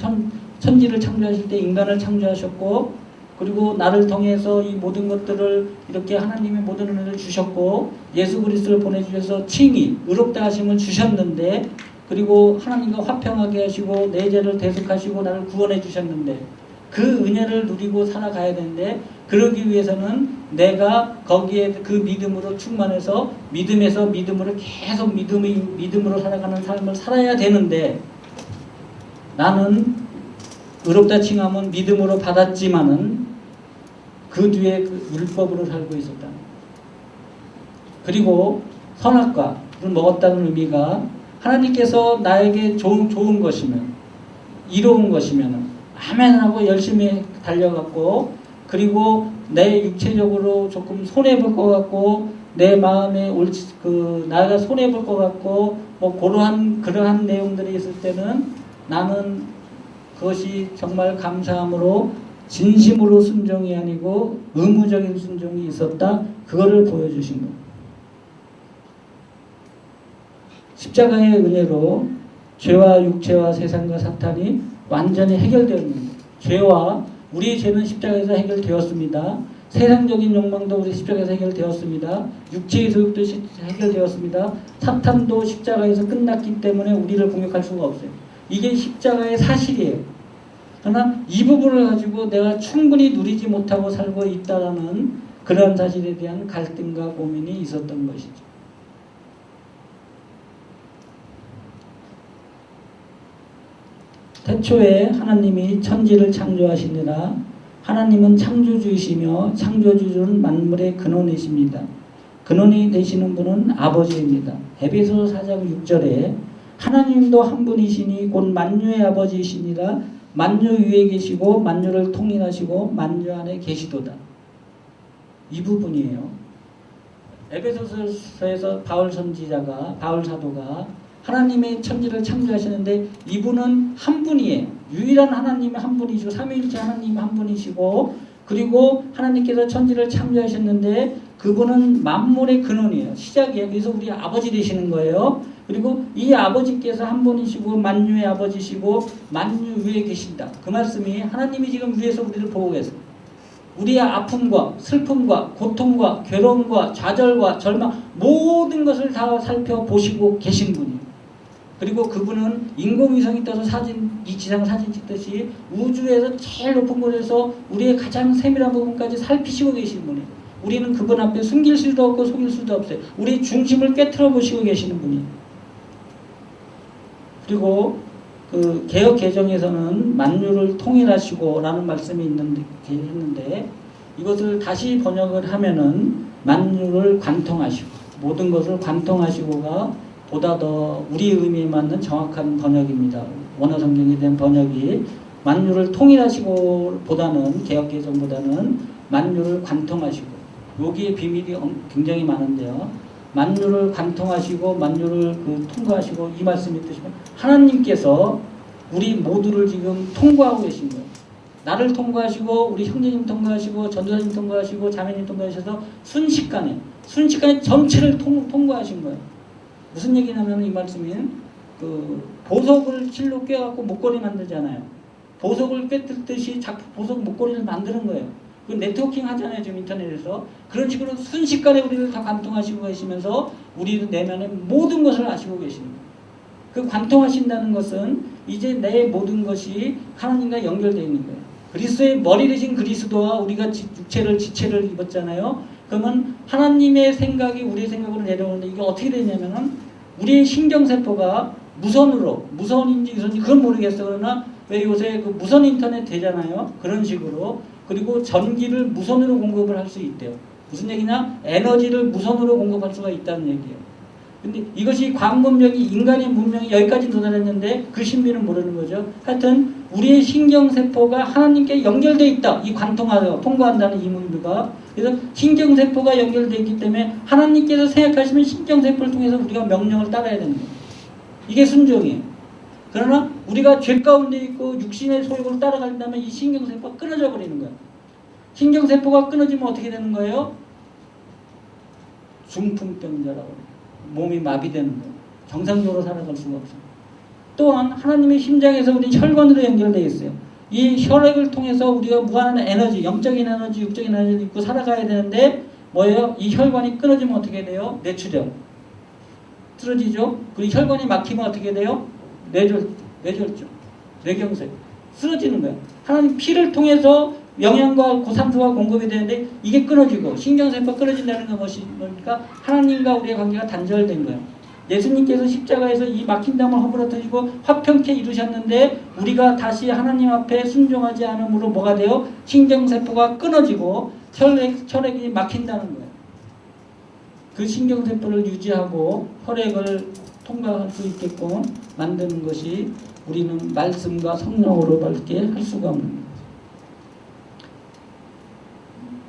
천지를 창조하실 때 인간을 창조하셨고, 그리고 나를 통해서 이 모든 것들을 이렇게 하나님의 모든 은혜를 주셨고, 예수 그리스도를 보내주셔서 칭의, 의롭다 하심을 주셨는데, 그리고 하나님과 화평하게 하시고 내 죄를 대속하시고 나를 구원해 주셨는데, 그 은혜를 누리고 살아가야 되는데, 그러기 위해서는 내가 거기에 그 믿음으로 충만해서 믿음에서 믿음으로 계속 믿음으로 살아가는 삶을 살아야 되는데, 나는 의롭다 칭함은 믿음으로 받았지만은 그 뒤에 그 율법으로 살고 있었다. 그리고 선악과를 먹었다는 의미가, 하나님께서 나에게 좋은 것이면, 이로운 것이면 아멘 하고 열심히 달려갔고, 그리고 내 육체적으로 조금 손해볼 것 같고, 내 마음에 나가 손해볼 것 같고, 뭐 그러한 내용들이 있을 때는 나는 그것이 정말 감사함으로 진심으로 순종이 아니고 의무적인 순종이 있었다. 그거를 보여주신 거예요. 십자가의 은혜로 죄와 육체와 세상과 사탄이 완전히 해결되었습니다. 죄와 우리의 죄는 십자가에서 해결되었습니다. 세상적인 욕망도 우리 십자가에서 해결되었습니다. 육체의 소욕도 해결되었습니다. 사탄도 십자가에서 끝났기 때문에 우리를 공격할 수가 없어요. 이게 십자가의 사실이에요. 그러나 이 부분을 가지고 내가 충분히 누리지 못하고 살고 있다는 그런 사실에 대한 갈등과 고민이 있었던 것이죠. 태초에 하나님이 천지를 창조하시느라 하나님은 창조주이시며 창조주는 만물의 근원이십니다. 근원이 되시는 분은 아버지입니다. 에베소서 4장 6절에 하나님도 한 분이시니 곧 만유의 아버지이시니라, 만유 위에 계시고 만유를 통일하시고 만유 안에 계시도다. 이 부분이에요. 에베소서에서 바울 사도가 하나님의 천지를 창조하시는데 이분은 한 분이에요. 유일한 하나님의 한 분이시고 삼위일체 하나님 한 분이시고, 그리고 하나님께서 천지를 창조하셨는데 그분은 만물의 근원이에요. 시작이에요. 그래서 우리 아버지 되시는 거예요. 그리고 이 아버지께서 한 분이시고 만유의 아버지시고 만유 위에 계신다. 그 말씀이 하나님이 지금 위에서 우리를 보고 계세요. 우리의 아픔과 슬픔과 고통과 괴로움과 좌절과 절망, 모든 것을 다 살펴보시고 계신 분이에요. 그리고 그분은 인공위성이 떠서 이 지상 사진 찍듯이 우주에서 제일 높은 곳에서 우리의 가장 세밀한 부분까지 살피시고 계신 분이에요. 우리는 그분 앞에 숨길 수도 없고 속일 수도 없어요. 우리 중심을 깨트려 보시고 계시는 분이. 그리고 그 개혁 개정에서는 만유를 통일하시고 라는 말씀이 있는데 이것을 다시 번역을 하면은 만유를 관통하시고 모든 것을 관통하시고가 보다 더 우리 의미에 맞는 정확한 번역입니다. 원어 성경에 대한 번역이 만유를 통일하시고 보다는 개혁 개정보다는 만유를 관통하시고 여기에 비밀이 굉장히 많은데요. 만유를 관통하시고 만유를 통과하시고 이 말씀이 뜻이면 하나님께서 우리 모두를 지금 통과하고 계신 거예요. 나를 통과하시고 우리 형제님 통과하시고 전도사님 통과하시고 자매님 통과하셔서 순식간에 전체를 통과하신 거예요. 무슨 얘기냐면 이 말씀이 보석을 실로 꿰갖고 목걸이 만들잖아요. 보석을 꿰뚫듯이 보석 목걸이를 만드는 거예요. 그 네트워킹 하잖아요. 지금 인터넷에서. 그런 식으로 순식간에 우리를 다 관통하시고 계시면서 우리 내면의 모든 것을 아시고 계시는 거예요. 그 관통하신다는 것은 이제 내 모든 것이 하나님과 연결되어 있는 거예요. 그리스도의 머리 되신 그리스도와 우리가 지체를 입었잖아요. 그러면 하나님의 생각이 우리의 생각으로 내려오는데 이게 어떻게 되냐면은 우리의 신경세포가 무선인지 유선인지 그건 모르겠어. 그러나 왜 요새 그 무선 인터넷 되잖아요. 그런 식으로. 그리고 전기를 무선으로 공급을 할 수 있대요. 무슨 얘기냐? 에너지를 무선으로 공급할 수가 있다는 얘기예요. 근데 이것이 과학 문명이 인간의 문명이 여기까지 도달했는데 그 신비는 모르는 거죠. 하여튼 우리의 신경세포가 하나님께 연결되어 있다. 이 관통하고 통과한다는 이 의미가. 그래서 신경세포가 연결되어 있기 때문에 하나님께서 생각하시면 신경세포를 통해서 우리가 명령을 따라야 되는 거예요. 이게 순종이에요. 그러나 우리가 죄 가운데 있고 육신의 소욕을 따라간다면 이 신경세포가 끊어져 버리는 거예요. 신경세포가 끊어지면 어떻게 되는 거예요? 중풍병자라고. 몸이 마비되는 거예요. 정상적으로 살아갈 수가 없어요. 또한 하나님의 심장에서 우리는 혈관으로 연결되어 있어요. 이 혈액을 통해서 우리가 무한한 에너지, 영적인 에너지, 육적인 에너지를 입고 살아가야 되는데 뭐예요? 이 혈관이 끊어지면 어떻게 돼요? 뇌출혈. 쓰러지죠? 그리고 혈관이 막히면 어떻게 돼요? 뇌절죠. 뇌경색. 쓰러지는 거예요. 하나님 피를 통해서 영양과 고산소가 공급이 되는데 이게 끊어지고 신경세포가 끊어진다는 건 무엇입니까? 하나님과 우리의 관계가 단절된 거예요. 예수님께서 십자가에서 이 막힌 담을 허물어뜨리고 화평케 이루셨는데 우리가 다시 하나님 앞에 순종하지 않으므로 뭐가 돼요? 신경세포가 끊어지고 혈액이 막힌다는 거예요. 그 신경세포를 유지하고 혈액을 통과할 수 있게끔 만드는 것이 우리는 말씀과 성령으로밖에 할 수가 없는 거예요.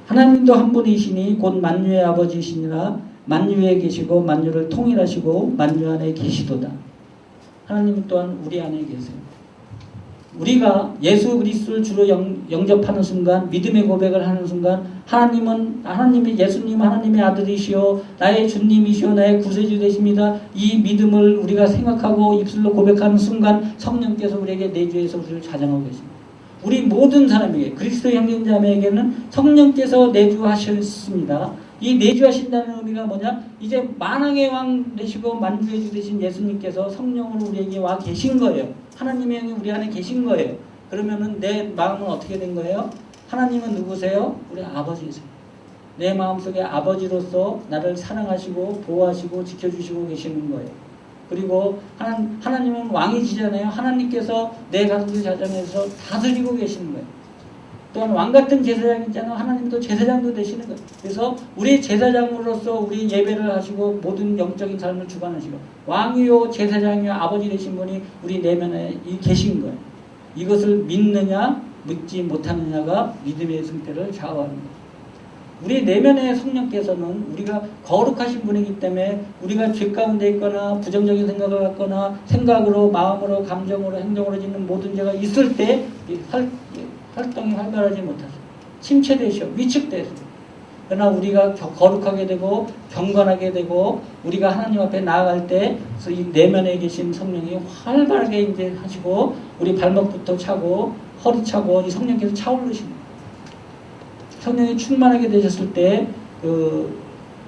하나님도 한 분이시니 곧 만유의 아버지이시니라. 만유에 계시고 만유를 통일하시고 만유 안에 계시도다. 하나님 또한 우리 안에 계세요. 우리가 예수 그리스도를 주로 영접하는 순간, 믿음의 고백을 하는 순간 예수님 하나님의 아들이시오, 나의 주님이시오, 나의 구세주 되십니다. 이 믿음을 우리가 생각하고 입술로 고백하는 순간 성령께서 우리에게 내주해서 우리를 자정하고 계십니다. 우리 모든 사람에게, 그리스도 형제자매에게는 성령께서 내주하셨습니다. 이 내주하신다는 의미가 뭐냐? 이제 만왕의 왕 되시고 만주의 주 되신 예수님께서 성령으로 우리에게 와 계신 거예요. 하나님의 영이 우리 안에 계신 거예요. 그러면은 내 마음은 어떻게 된 거예요? 하나님은 누구세요? 우리 아버지세요. 내 마음속에 아버지로서 나를 사랑하시고 보호하시고 지켜주시고 계시는 거예요. 그리고 하나님은 왕이시잖아요. 하나님께서 내 가족의 자정에서 다스리고 계시는 거예요. 또한 왕같은 제사장이잖아요. 하나님도 제사장도 되시는 거예요. 그래서 우리 제사장으로서 우리 예배를 하시고 모든 영적인 삶을 주관하시고 왕이요 제사장이요 아버지 되신 분이 우리 내면에 계신 거예요. 이것을 믿느냐 믿지 못하느냐가 믿음의 승패를 좌우하는 거예요. 우리 내면의 성령께서는 우리가 거룩하신 분이기 때문에 우리가 죄 가운데 있거나 부정적인 생각을 갖거나 생각으로 마음으로 감정으로 행동으로 짓는 모든 죄가 있을 때 활동이 활발하지 못하죠. 침체되시오. 위축되시오. 그러나 우리가 거룩하게 되고 경건하게 되고 우리가 하나님 앞에 나아갈 때 이 내면에 계신 성령이 활발하게 이제 하시고 우리 발목부터 차고 허리 차고 이 성령께서 차오르십니다. 성령이 충만하게 되셨을 때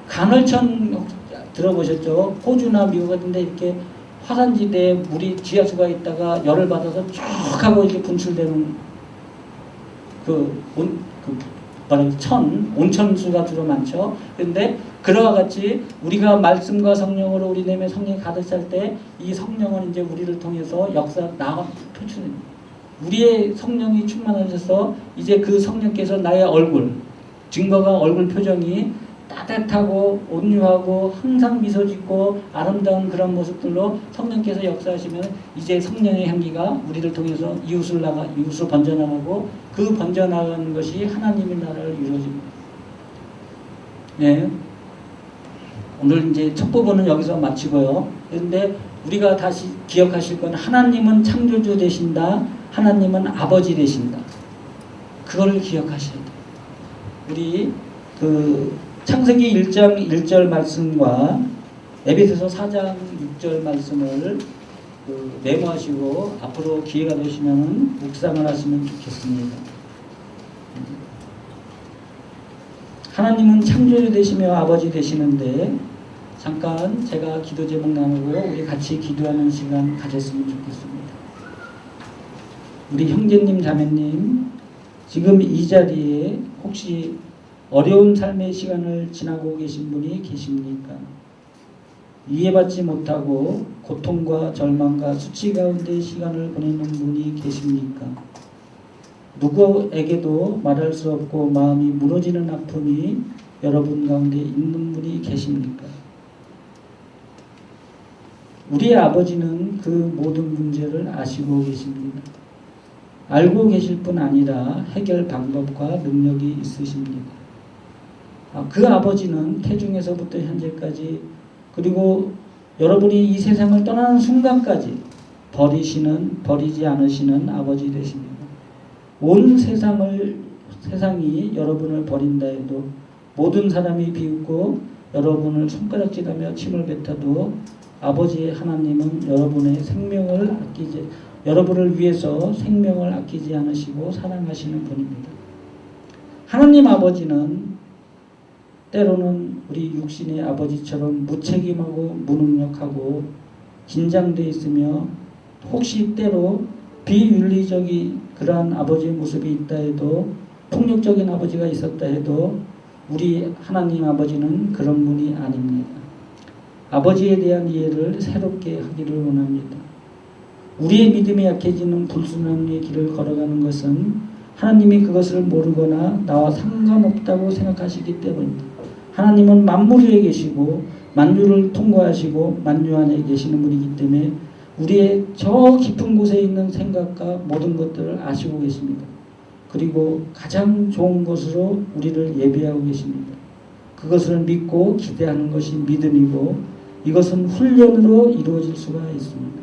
간헐천 들어보셨죠? 호주나 미국 같은 데 이렇게 화산지대에 물이 지하수가 있다가 열을 받아서 쭉 하고 이렇게 분출되는 온천수가 주로 많죠. 그런데 그와 같이 우리가 말씀과 성령으로 우리 내면 성령이 가득 찰 때 이 성령은 이제 우리를 통해서 표출됩니다. 우리의 성령이 충만하셔서 이제 그 성령께서 나의 얼굴, 증거가 얼굴 표정이 따뜻하고 온유하고 항상 미소 짓고 아름다운 그런 모습들로 성령께서 역사하시면 이제 성령의 향기가 우리를 통해서 이웃으로 번져나가고 그 번져나가는 것이 하나님의 나라를 이루어집니다. 네. 오늘 이제 첫 부분은 여기서 마치고요. 그런데 우리가 다시 기억하실 건 하나님은 창조주 되신다. 하나님은 아버지 되신다. 그걸 기억하셔야 돼요. 우리 창세기 1장 1절 말씀과 에베소서 4장 6절 말씀을 메모하시고 앞으로 기회가 되시면 묵상을 하시면 좋겠습니다. 하나님은 창조주 되시며 아버지 되시는데 잠깐 제가 기도 제목 나누고 우리 같이 기도하는 시간 가졌으면 좋겠습니다. 우리 형제님 자매님 지금 이 자리에 혹시 어려운 삶의 시간을 지나고 계신 분이 계십니까? 이해받지 못하고 고통과 절망과 수치 가운데 시간을 보내는 분이 계십니까? 누구에게도 말할 수 없고 마음이 무너지는 아픔이 여러분 가운데 있는 분이 계십니까? 우리 아버지는 그 모든 문제를 아시고 계십니다. 알고 계실 뿐 아니라 해결 방법과 능력이 있으십니다. 그 아버지는 태중에서부터 현재까지 그리고 여러분이 이 세상을 떠나는 순간까지 버리지 않으시는 아버지 되십니다. 온 세상이 여러분을 버린다 해도 모든 사람이 비웃고 여러분을 손가락질하며 침을 뱉어도 아버지의 하나님은 여러분을 위해서 생명을 아끼지 않으시고 사랑하시는 분입니다. 하나님 아버지는 때로는 우리 육신의 아버지처럼 무책임하고 무능력하고 긴장되어 있으며 혹시 때로 비윤리적인 그러한 아버지의 모습이 있다 해도 폭력적인 아버지가 있었다 해도 우리 하나님 아버지는 그런 분이 아닙니다. 아버지에 대한 이해를 새롭게 하기를 원합니다. 우리의 믿음이 약해지는 불순환의 길을 걸어가는 것은 하나님이 그것을 모르거나 나와 상관없다고 생각하시기 때문입니다. 하나님은 만물 위에 계시고 만유를 통과하시고 만유 안에 계시는 분이기 때문에 우리의 저 깊은 곳에 있는 생각과 모든 것들을 아시고 계십니다. 그리고 가장 좋은 것으로 우리를 예비하고 계십니다. 그것을 믿고 기대하는 것이 믿음이고 이것은 훈련으로 이루어질 수가 있습니다.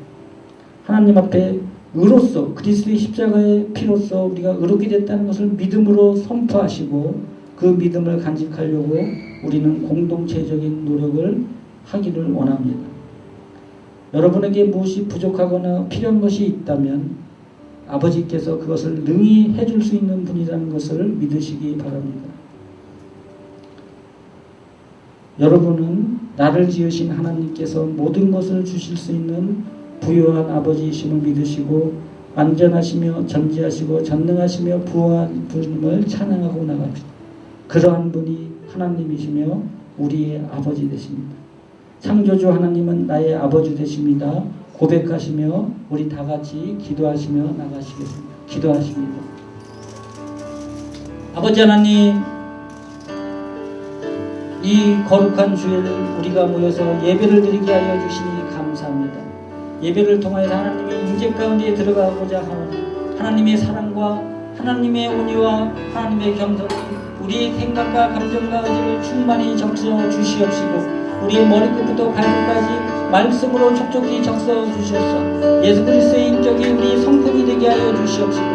하나님 앞에 의로서 그리스도의 십자가의 피로써 우리가 의롭게 됐다는 것을 믿음으로 선포하시고 그 믿음을 간직하려고 우리는 공동체적인 노력을 하기를 원합니다. 여러분에게 무엇이 부족하거나 필요한 것이 있다면 아버지께서 그것을 능히 해줄 수 있는 분이라는 것을 믿으시기 바랍니다. 여러분은 나를 지으신 하나님께서 모든 것을 주실 수 있는 부유한 아버지이심을 믿으시고 완전하시며 전지하시고 전능하시며 부유한 분임을 찬양하고 나갑시다. 그러한 분이 하나님이시며 우리의 아버지 되십니다. 창조주 하나님은 나의 아버지 되십니다. 고백하시며 우리 다 같이 기도하시며 나가시겠습니다. 기도하십니다. 아버지 하나님, 이 거룩한 주일을 우리가 모여서 예배를 드리게 하여 주시니 감사합니다. 예배를 통하여 하나님의 임재 가운데 들어가고자 하는 하나님의 사랑과 하나님의 온유와 하나님의 겸손이 우리의 생각과 감정과 의지를 충만히 적셔 주시옵시고 우리의 머리끝부터 발끝까지 말씀으로 촉촉히 적셔 주셔서 예수 그리스도의 인격이 우리의 성품이 되게 하여 주시옵시고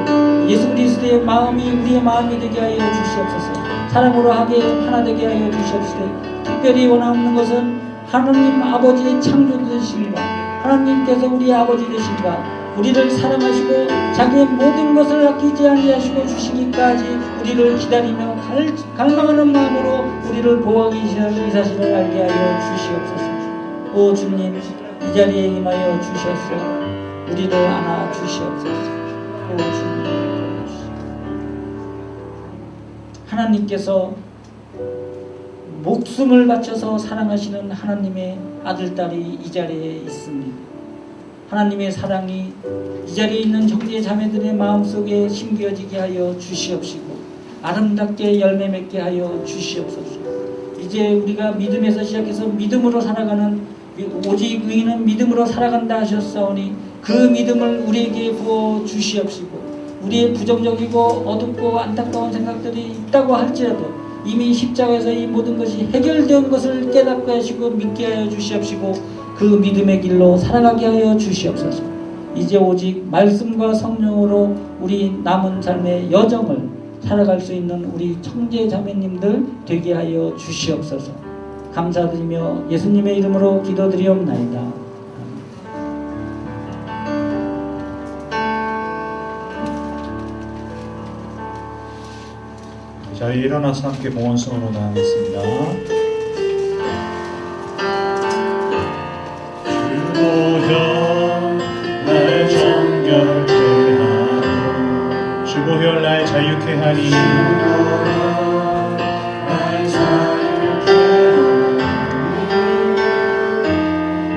예수 그리스도의 마음이 우리의 마음이 되게 하여 주시옵소서. 사랑으로 하게 하나 되게 하여 주시옵시고 특별히 원하는 것은 하나님 아버지의 창조주이신가 하나님께서 우리의 아버지 되신가 우리를 사랑하시고 자기의 모든 것을 아끼지 아니하시고 주시기까지 우리를 기다리며 갈망하는 마음으로 우리를 보호하기 위한 이 사실을 알게 하여 주시옵소서. 오 주님, 이 자리에 임하여 주셔서 우리를 안아 주시옵소서. 오 주님, 하나님께서 목숨을 바쳐서 사랑하시는 하나님의 아들, 딸이 이 자리에 있습니다. 하나님의 사랑이 이 자리에 있는 형제 자매들의 마음속에 심겨지게 하여 주시옵시고 아름답게 열매 맺게 하여 주시옵소서. 이제 우리가 믿음에서 시작해서 믿음으로 살아가는, 오직 의인은 믿음으로 살아간다 하셨사오니 그 믿음을 우리에게 부어 주시옵시고 우리의 부정적이고 어둡고 안타까운 생각들이 있다고 할지라도 이미 십자가에서 이 모든 것이 해결된 것을 깨닫게 하시고 믿게 하여 주시옵시고 그 믿음의 길로 살아가게 하여 주시옵소서. 이제 오직 말씀과 성령으로 우리 남은 삶의 여정을 살아갈 수 있는 우리 형제 자매님들 되게 하여 주시옵소서. 감사드리며 예수님의 이름으로 기도드리옵나이다. 자리에 일어나서 함께 봉헌송으로 나가겠습니다. 주보혈 날 정결케 하고 주보혈 날 자유케 하니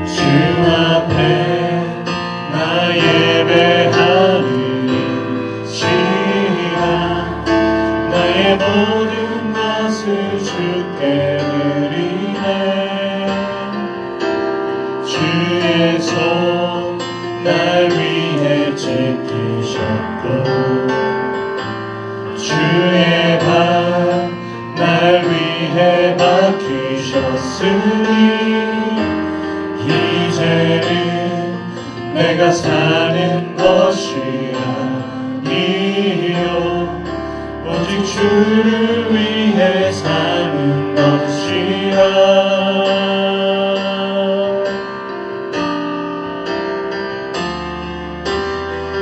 주 앞에 나 예배하는 시간 나의 모든 것을 주께 드리네. 주의 손 날 위해 지키셨고 주의 발 날 위해 박히셨으니 이제는 내가 사는 것이 아니요 오직 주를 위해 사는 것이라.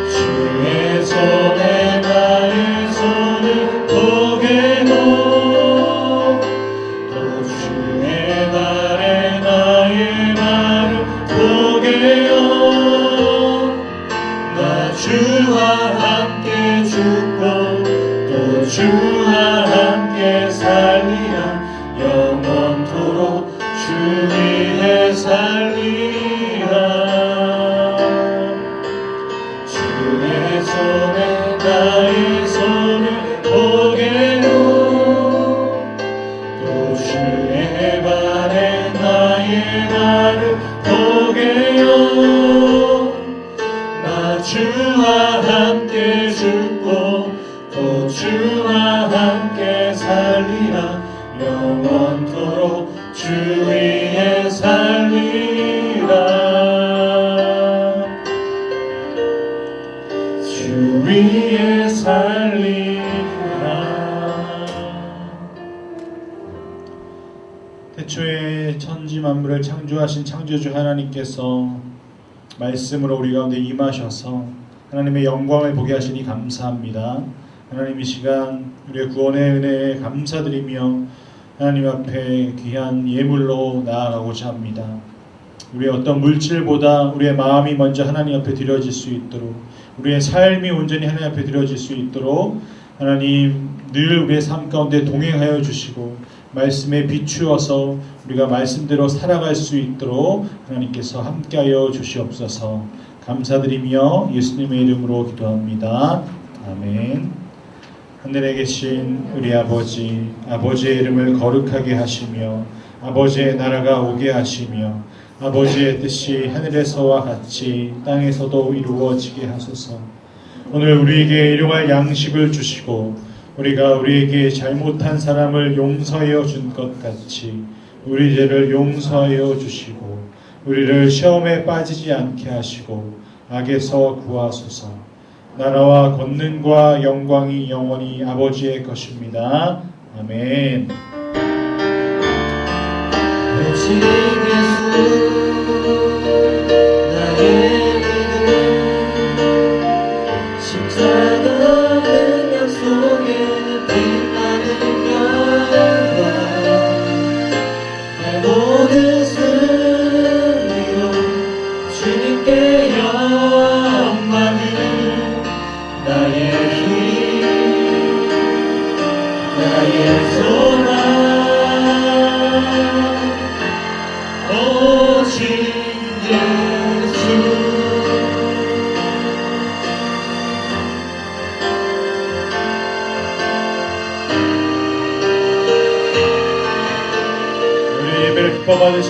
주의 손에 나의 손을 보게도 또 주의 발에 나의 발을 보게요. 나 주와 함께 죽고 또 주와 함께 살리라. 영원토록 주 위에 살리라. 주의 손에 나의 손을 보게요 또 주의 발에 나의 발을 보게요. 나 주와 함께 죽고 또 주와 함께 살리라. 영원토록 주 위에 살리라. 주 위에 살리라. 태초에 천지 만물을 창조하신 창조주 하나님께서 말씀으로 우리 가운데 임하셔서 하나님의 영광을 보게 하시니 감사합니다. 하나님 이 시간 우리의 구원의 은혜에 감사드리며 하나님 앞에 귀한 예물로 나아가고자 합니다. 우리의 어떤 물질보다 우리의 마음이 먼저 하나님 앞에 드려질 수 있도록 우리의 삶이 온전히 하나님 앞에 드려질 수 있도록 하나님 늘 우리의 삶 가운데 동행하여 주시고 말씀에 비추어서 우리가 말씀대로 살아갈 수 있도록 하나님께서 함께하여 주시옵소서. 감사드리며 예수님의 이름으로 기도합니다. 아멘. 하늘에 계신 우리 아버지, 아버지의 이름을 거룩하게 하시며 아버지의 나라가 오게 하시며 아버지의 뜻이 하늘에서와 같이 땅에서도 이루어지게 하소서. 오늘 우리에게 일용할 양식을 주시고 우리가 우리에게 잘못한 사람을 용서하여 준 것 같이 우리 죄를 용서하여 주시고 우리를 시험에 빠지지 않게 하시고 악에서 구하소서. 나라와 권능과 영광이 영원히 아버지의 것입니다. 아멘. 오직 예수 나의 믿음 십자가는 약속의 빛나는 결과 내 모든 승리로 주님께 영광을 나의 힘 나의 소망 오직 예수. 우리 예배를 기뻐 받으실